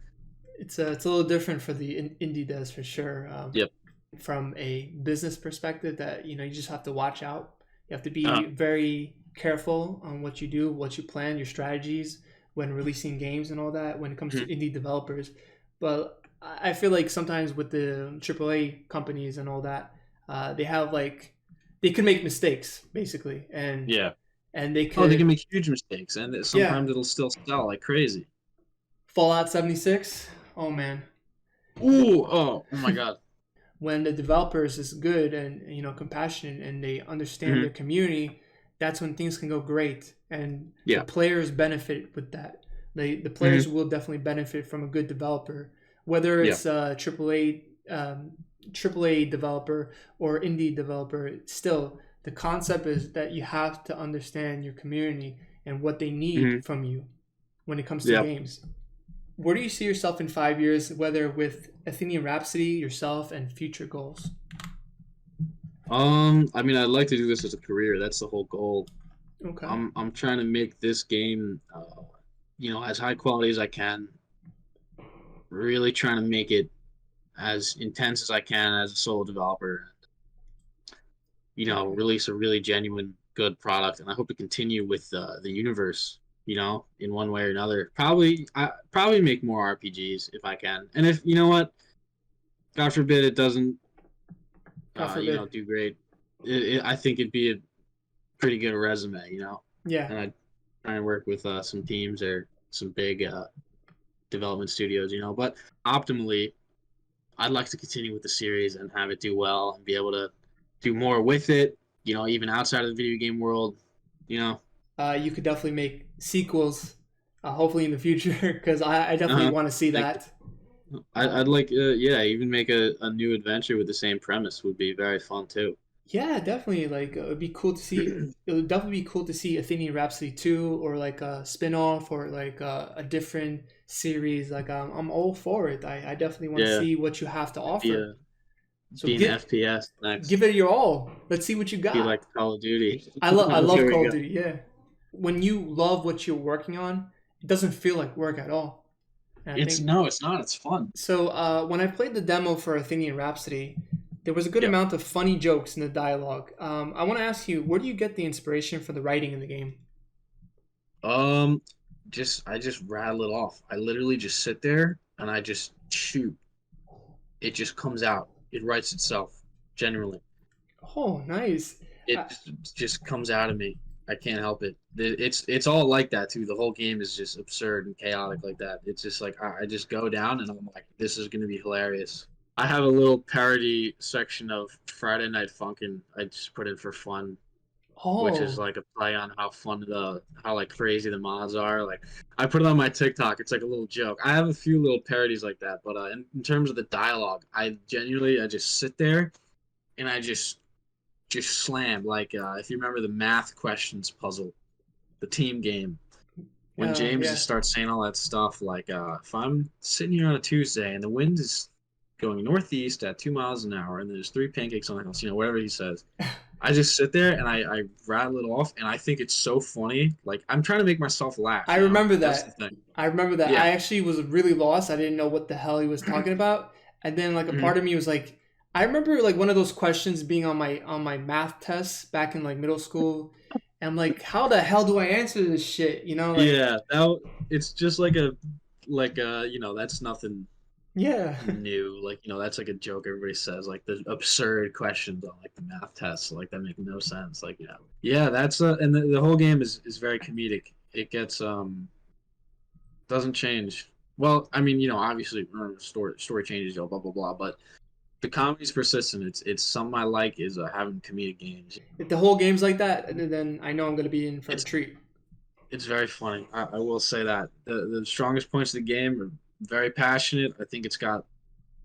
It's a little different for the indie devs for sure. yep. From a business perspective, that you just have to watch out. You have to Uh, be very careful on what you do, what you plan, your strategies when releasing games and all that when it comes to mhm. indie developers. But I feel like sometimes with the AAA companies and all that, they have like they can make mistakes basically, Yeah. and they Oh, they could can make huge mistakes, and yeah. sometimes it'll still sell like crazy. Fallout 76. Oh man, Ooh, oh my God. when the developers is good and compassionate and they understand their Hmm. community, that's when things can go great and the Yeah. players benefit with that. The Hmm. players will definitely benefit from a good developer, whether Yeah. it's a AAA developer or indie developer. Still, the concept is that you have to understand your community and what they need Hmm. from you when it comes to Yeah. games. Where do you see yourself in 5 years, whether with Athenian Rhapsody, yourself, and future goals? I mean, I'd like to do this as a career. That's the whole goal. Okay. I'm trying to make this game, as high quality as I can. Really trying to make it as intense as I can as a solo developer. Okay. Release a really genuine, good product, and I hope to continue with the universe. In one way or another. Probably make more RPGs if I can. And if you know what, God forbid it doesn't, God forbid. do great. I think it'd be a pretty good resume. Yeah. And I try and work with some teams or some big development studios. But optimally, I'd like to continue with the series and have it do well and be able to do more with it. Even outside of the video game world. You know. You could definitely make sequels, hopefully in the future, because I definitely Uh-huh. want to see Like that. I'd like, yeah, even make a new adventure with the same premise would be very fun too. Yeah, definitely. Like it would be cool to see. It would definitely be cool to see Athenian Rhapsody 2 or like a spin-off or like a different series. Like I'm all for it. I definitely want to Yeah, see what you have to be offer. a So be an FPS next. give it your all. Let's see what you Be got. like Call of Duty. I love Here we Call of go. Duty. Yeah, when you love what you're working on, it doesn't feel like work at all. And I It's think no, it's not. It's fun. so. When I played the demo for Athenian Rhapsody, there was a good Yeah. amount of funny jokes in the dialogue. I want to ask you, where do you get the inspiration for the writing in the game? Um, I just rattle it off. I literally just sit there and I just shoot. It just comes out. It writes itself. Generally, Oh, nice. it Uh, just comes out of me. I can't help it. It's all like that too. The whole game is just absurd and chaotic like that. It's just like I just go down and I'm like, this is gonna be hilarious. I have a little parody section of Friday Night Funkin' I just put in for fun, which is Oh, like a play on how fun how like crazy the mods are. Like I put it on my TikTok. It's like a little joke. I have a few little parodies like that, but in terms of the dialogue, I just sit there and I just slam. Like if you remember the math questions puzzle, the team game, when James yeah. just starts saying all that stuff, like if I'm sitting here on a Tuesday and the wind is going northeast at 2 miles an hour and there's three pancakes on the house, whatever he says. I just sit there and I rattle it off, and I think it's so funny. Like I'm trying to make myself laugh. I remember That's the that. thing. I remember that. Yeah. I actually was really lost. I didn't know what the hell he was talking about. And then like a Mhm. part of me was like, I remember like one of those questions being on my math tests back in like middle school. And I'm like, how the hell do I answer this shit? Like Yeah. Now it's just like that's nothing yeah. new. Like that's like a joke everybody says. Like the absurd questions on like the math tests, like that make no sense. Like yeah. That's and the whole game is very comedic. It gets doesn't change. Well, I mean, obviously, story changes, blah blah blah. But the comedy's persistent. It's something I like is having comedic games. If the whole game's like that, then I know I'm gonna be in for a It's treat. it's very funny. I will say that the strongest points of the game are very passionate. I think it's got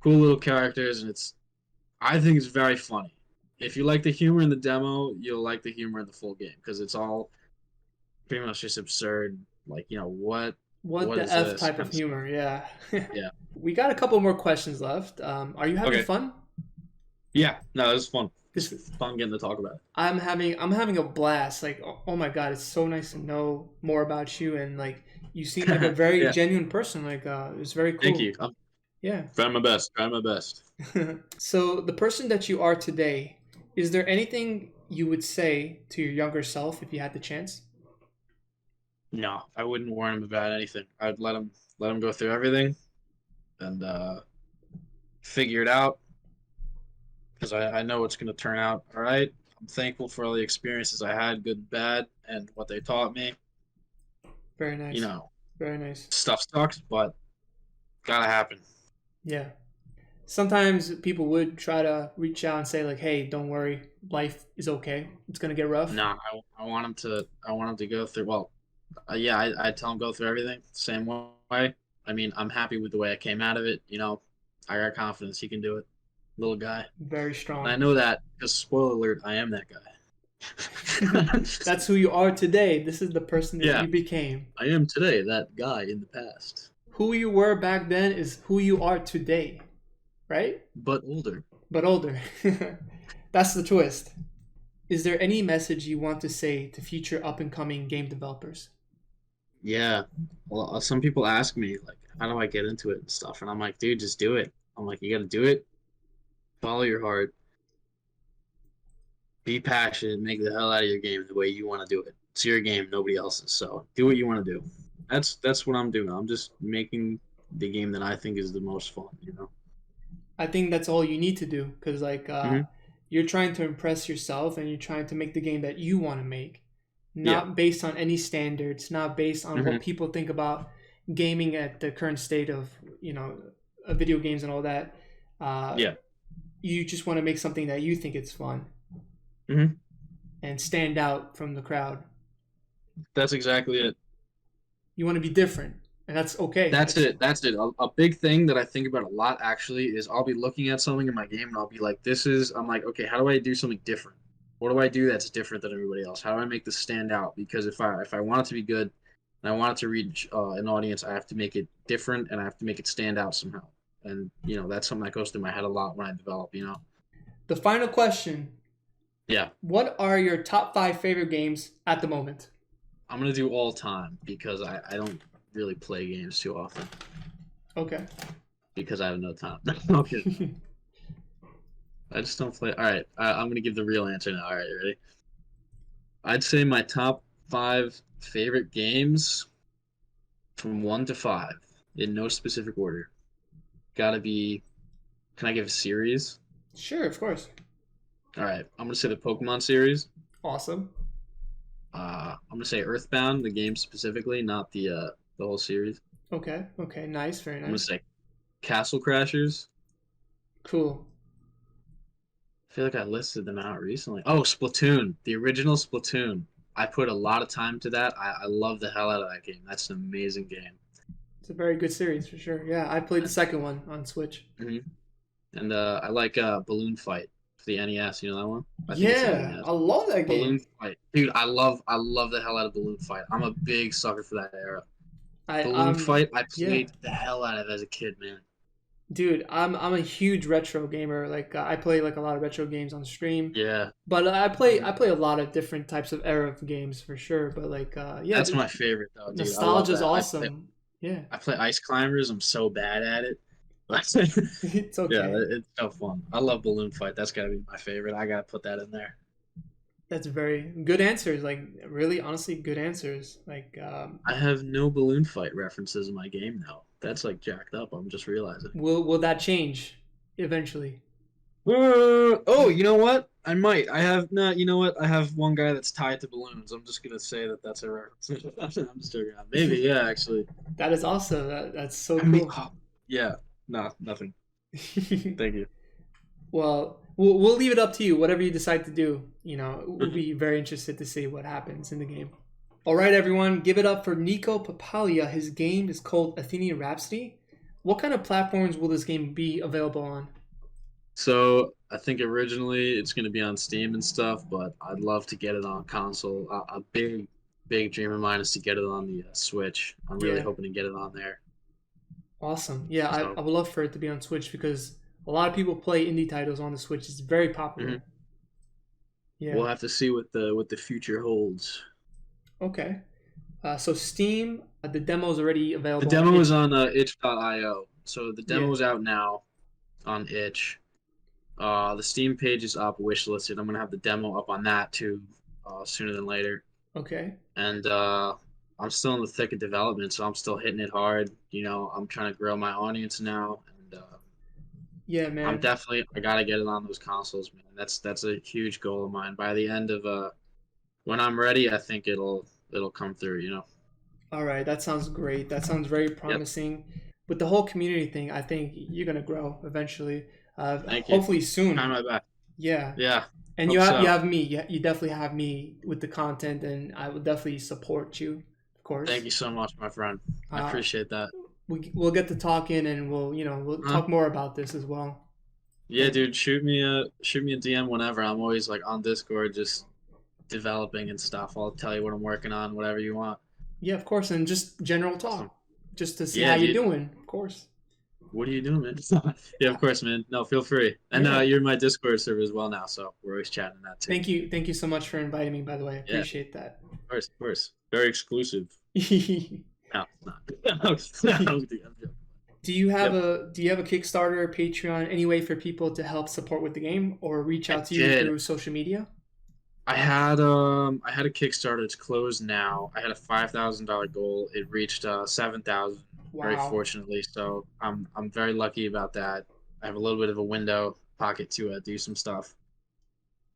cool little characters, and I think it's very funny. If you like the humor in the demo, you'll like the humor in the full game because it's all pretty much just absurd. Like What what the is F this type kind of of stuff. humor? Yeah. Yeah. We got a couple more questions left. Are you having Okay. fun? Yeah. No, it was fun. It's This fun getting to talk about it. I'm having a blast. Like oh my god, it's so nice to know more about you and like you seem like a very Yeah. genuine person. Like it's very Thank cool. you. I'm Yeah. trying my best. Trying my best. So the person that you are today, is there anything you would say to your younger self if you had the chance? No, I wouldn't warn him about anything. I'd let him go through everything and figure it out because I know it's going to turn out all right. I'm thankful for all the experiences I had, good and bad, and what they taught me. Very You nice. know, Very nice. stuff sucks, but gotta happen. Yeah. Sometimes people would try to reach out and say like, "Hey, don't worry, life is okay. It's gonna get rough." Nah, I want him to. I want him to go through. Well, yeah, I tell him go through everything the same way. I mean, I'm happy with the way I came out of it. I got confidence he can do it. Little guy. Very And I strong. know that because spoiler alert, I am that guy. That's who you are today. This is the person that Yeah, you became. I am today that guy in the past, Who you were back then is who you are today, right? but older. But older. That's the twist. Is there any message you want to say to future up and coming game developers? Yeah. Well, some people ask me like, how do I get into it and stuff, and I'm like, dude, just do it. I'm like, you got to do it. Follow your heart. Be passionate. Make the hell out of your game the way you want to do it. It's your game, nobody else's. So do what you want to do. That's what I'm doing. I'm just making the game that I think is the most fun. I think that's all you need to do because like Hmm. you're trying to impress yourself and you're trying to make the game that you want to make, Yeah. not based on any standards, not based on what Hmm. people think about gaming at the current state of video games and all that. Uh, Yeah. you just want to make something that you think it's fun Hmm. and stand out from the crowd. That's exactly it. You want to be different, and that's okay. That's it. That's it. A big thing that I think about a lot actually is I'll be looking at something in my game and I'll be like, I'm like, okay, how do I do something different? What do I do that's different than everybody else? How do I make this stand out? Because if I want it to be good and I want it to reach an audience, I have to make it different and I have to make it stand out somehow. And that's something that goes through my head a lot when I develop. The final question: Yeah, what are your top 5 favorite games at the moment? I'm gonna do all time because I don't really play games too often Okay. because I have no time. Okay. I just don't play. All right, I'm gonna give the real answer now. All right, you ready? I'd say my top 5 favorite games from 1 to 5 in no specific order. Gotta be. Can I give a series? Sure, of course. All right, I'm gonna say the Pokemon series. Awesome. I'm gonna say Earthbound, the game specifically, not the whole series. Okay. Okay. Nice. Very I'm gonna nice. say Castle Crashers. Cool. I feel like I listed them out recently. Oh, Splatoon, the original Splatoon. I put a lot of time to that. I love the hell out of that game. That's an amazing game. It's a very good series for sure. Yeah, I played the second one on Switch. hmm And I like Balloon Fight for the NES. You know that one? I think it's the Yeah, NES. I love that Balloon game. Fight, dude. I love the hell out of Balloon Fight. I'm a big sucker for that era. I Balloon Fight, I yeah, played the hell out of as a kid, man. dude, I'm a huge retro gamer. Like I play like a lot of retro games on stream, Yeah, but mhm. I play a lot of different types of era of games for sure. But like yeah, That's my favorite though, dude. I love nostalgia is that. awesome. Yeah, I play Ice Climbers. I'm so bad at it. But it's yeah, okay. it's so fun. I love Balloon Fight. That's gotta be my favorite. I gotta put that in there. That's very good answers. Like really, honestly, good answers. Like I have no Balloon Fight references in my game now. That's like jacked up. I'm just realizing. will that change eventually? Oh, you know what? I might. I have not. You know what? I have one guy that's tied to balloons. I'm just gonna say that that's a reference. I'm just joking. Maybe, yeah. Actually, That is awesome. That's so I mean, cool. oh, yeah. No, nothing. Thank you. Well, we'll leave it up to you. Whatever you decide to do, you know, we'll Mhm. be very interested to see what happens in the game. All right, everyone, give it up for Nico Papalia. His game is called Athenian Rhapsody. What kind of platforms will this game be available on? So I think originally it's gonna be on Steam and stuff, but I'd love to get it on console. A big dream of mine is to get it on the Switch. I'm really Yeah, hoping to get it on there. awesome. Yeah, So I would love for it to be on Switch because a lot of people play indie titles on the Switch. It's very mhm. popular. Yeah. We'll have to see what the future holds. Okay. So Steam, the demo is already The available on demo is itch. on itch.io. So the Yeah. demo's out now on itch. The Steam page is up, wishlisted. I'm gonna have the demo up on that too, sooner than later. Okay. And I'm still in the thick of development, so I'm still hitting it hard. You know, I'm trying to grow my audience now, and Yeah, I'm man. definitely I gotta get it on those consoles, man. That's a huge goal of mine. By the end of when I'm ready, I think it'll come through. You know. All right, that sounds great. That sounds very Yep. promising. With the whole community thing, I think you're gonna grow eventually. Thank you. Hopefully Trying soon. my best. Yeah, Yeah. and Hope you so. have me. You definitely have me with the content, and I will definitely support you, of Thank course. you so much, my friend. I Uh, appreciate that. we'll get to talking, and we'll Huh? talk more about this as well. Yeah, And dude, shoot me a DM whenever. I'm always like on Discord just developing and stuff. I'll tell you what I'm working on, whatever you want. yeah, of course, and just general Awesome. talk, just to see how Yeah, you're dude. doing, of course. What are you doing, man? Yeah, of course, man. No, feel free. And Yeah, you're in my Discord server as well now, so we're always chatting that too. thank you so much for inviting me. By the way, I Yeah, appreciate that. of course, of course. Very exclusive. No, it's not. No, I'm joking. Yep, Do you have a Kickstarter or Patreon, any way for people to help support with the game or reach I out to you did. through social media? I had a Kickstarter. It's closed now. I had a $5,000 goal. It reached 7,000 very Wow. fortunately. So I'm very lucky about that. I have a little bit of a window pocket to do some stuff.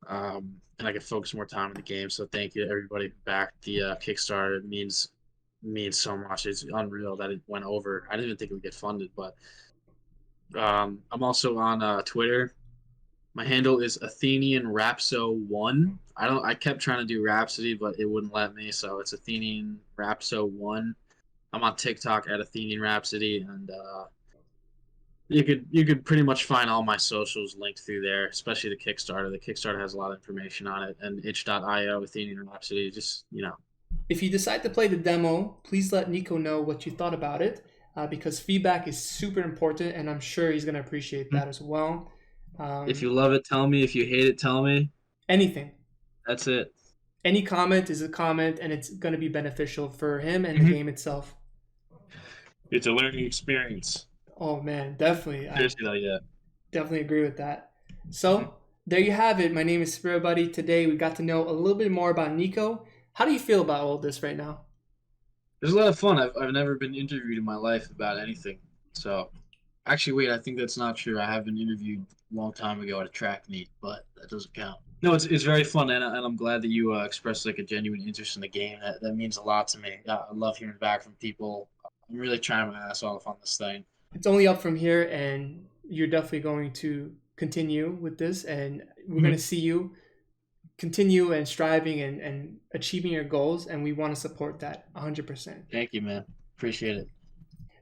And I can focus more time on the game. So thank you to everybody who backed the Kickstarter. It means so much. It's unreal that it went over. I didn't even think it would get funded, but I'm also on Twitter. My handle is Athenian Rhapso1. I kept trying to do Rhapsody, but it wouldn't let me, so it's Athenian Rhapso1. I'm on TikTok at Athenian Rhapsody, and you could pretty much find all my socials linked through there, especially the Kickstarter. The Kickstarter has a lot of information on it, and itch.io, Athenian Rhapsody, just If you decide to play the demo, please let Nico know what you thought about it because feedback is super important and I'm sure he's going to appreciate that as well. if Um, you love it, tell me. If you hate it, tell me. anything. That's it. Any comment is a comment and it's going to be beneficial for him and the Mhm. game itself. It's a learning experience. Oh man, definitely. I Seriously though, yeah. definitely agree with that. Mhm. So, there you have it. My name is SpiritBuddy. Today we got to know a little bit more about Nico. How do you feel about all this right now? It was a lot of fun. I've never been interviewed in my life about anything. So, actually, wait, I think that's not true. I have been interviewed a long time ago at a track meet, but that doesn't count. No, it's very fun, and I'm glad that you expressed like a genuine interest in the game. That means a lot to me. I love hearing back from people. I'm really trying my ass off on this thing. It's only up from here, and you're definitely going to continue with this, and we're going Mhm. to see you continue and striving and achieving your goals, and we want to support that 100%. Thank you, man. Appreciate it.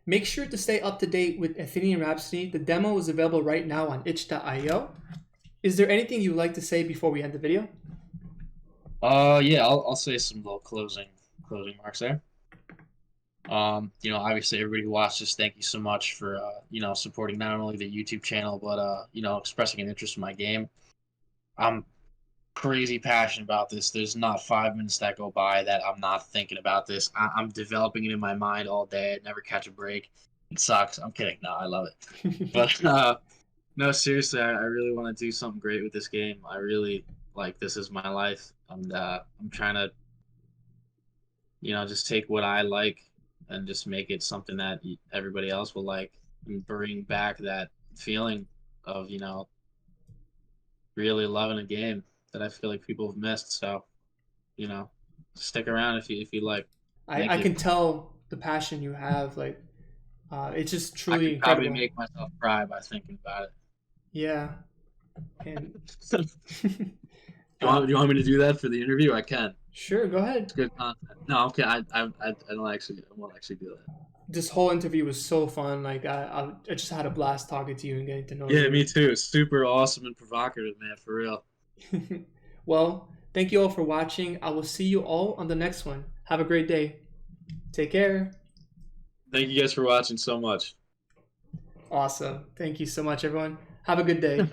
Make sure to stay up to date with Athenian Rhapsody. The demo is available right now on itch.io. Is there anything you'd like to say before we end the video? Yeah, I'll say some little closing marks there. Obviously everybody who watched this, thank you so much for supporting not only the YouTube channel, but expressing an interest in my game. I'm crazy passionate about this. There's not 5 minutes that go by that I'm not thinking about this. I'm developing it in my mind all day. I never catch a break. It sucks. I'm kidding. No, I love it. But no, seriously, I really want to do something great with this game. I really like this is my life, and I'm trying to just take what I like and just make it something that everybody else will like, and bring back that feeling of really loving a game that I feel like people have missed. So you know, stick around if you like. Thank I you. can tell the passion you have. Like, it's just I truly could probably incredible. make myself cry by thinking about Yeah, and it. uh, Do you want me to do that for the interview? I can. sure, go ahead. It's good content. No, okay. I don't actually. I won't actually do that. This whole interview was so fun. Like, I just had a blast talking to you and getting to know Yeah, you. me too. Super awesome and provocative, man. For real. Well, thank you all for watching. I will see you all on the next one. Have a great day. Take care. Thank you guys for watching so much. Awesome. Thank you so much, everyone. Have a good day.